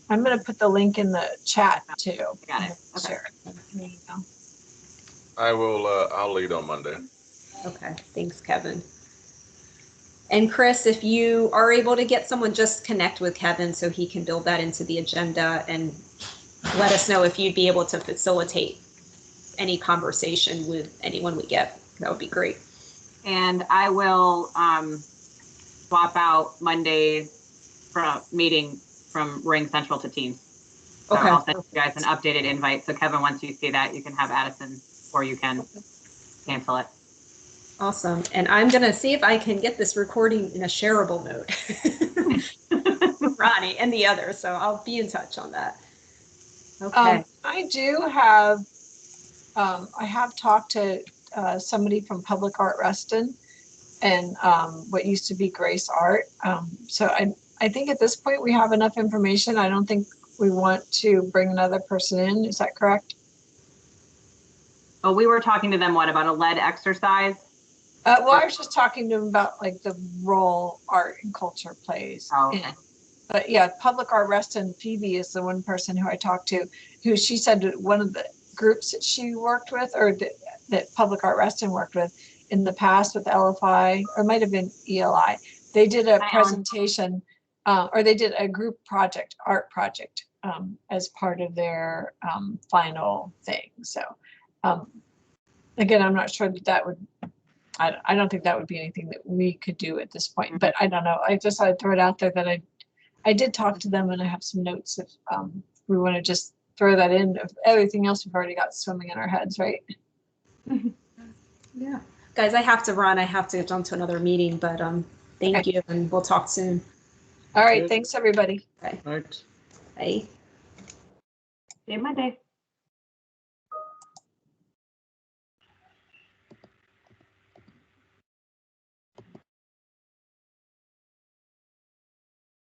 I'm going to put the link in the chat too. Got it. Okay. Share it. There you go. I will, I'll lead on Monday. Okay, thanks, Kevin. And Chris, if you are able to get someone, just connect with Kevin so he can build that into the agenda, and let us know if you'd be able to facilitate any conversation with anyone we get. That would be great. And I will swap out Monday from meeting from Ring Central to Teams. So okay. I'll send you guys an updated invite. So Kevin, once you see that, you can have Addison, or you can cancel it. Awesome. And I'm going to see if I can get this recording in a shareable mode. Ronnie and the others. So I'll be in touch on that. Okay. I do have, I have talked to somebody from Public Art Reston and what used to be Grace Art. So I think at this point we have enough information. I don't think we want to bring another person in. Is that correct? Oh, we were talking to them, what, about a lead exercise? Well, I was just talking to them about like the role art and culture plays. Oh, okay. But yeah, Public Art Reston, Phoebe is the one person who I talked to, who she said one of the groups that she worked with, or that Public Art Reston worked with in the past with LFI, or it might have been ELI. They did a presentation, or they did a group project, art project, as part of their final thing. So again, I'm not sure that would, I don't think that would be anything that we could do at this point, but I don't know. I just thought I'd throw it out there that I did talk to them, and I have some notes if we want to just throw that in. If everything else we've already got swimming in our heads, right? Yeah. Guys, I have to run. I have to jump to another meeting, but thank you, and we'll talk soon. All right. Thanks, everybody. Okay. Thanks. Bye. See you Monday.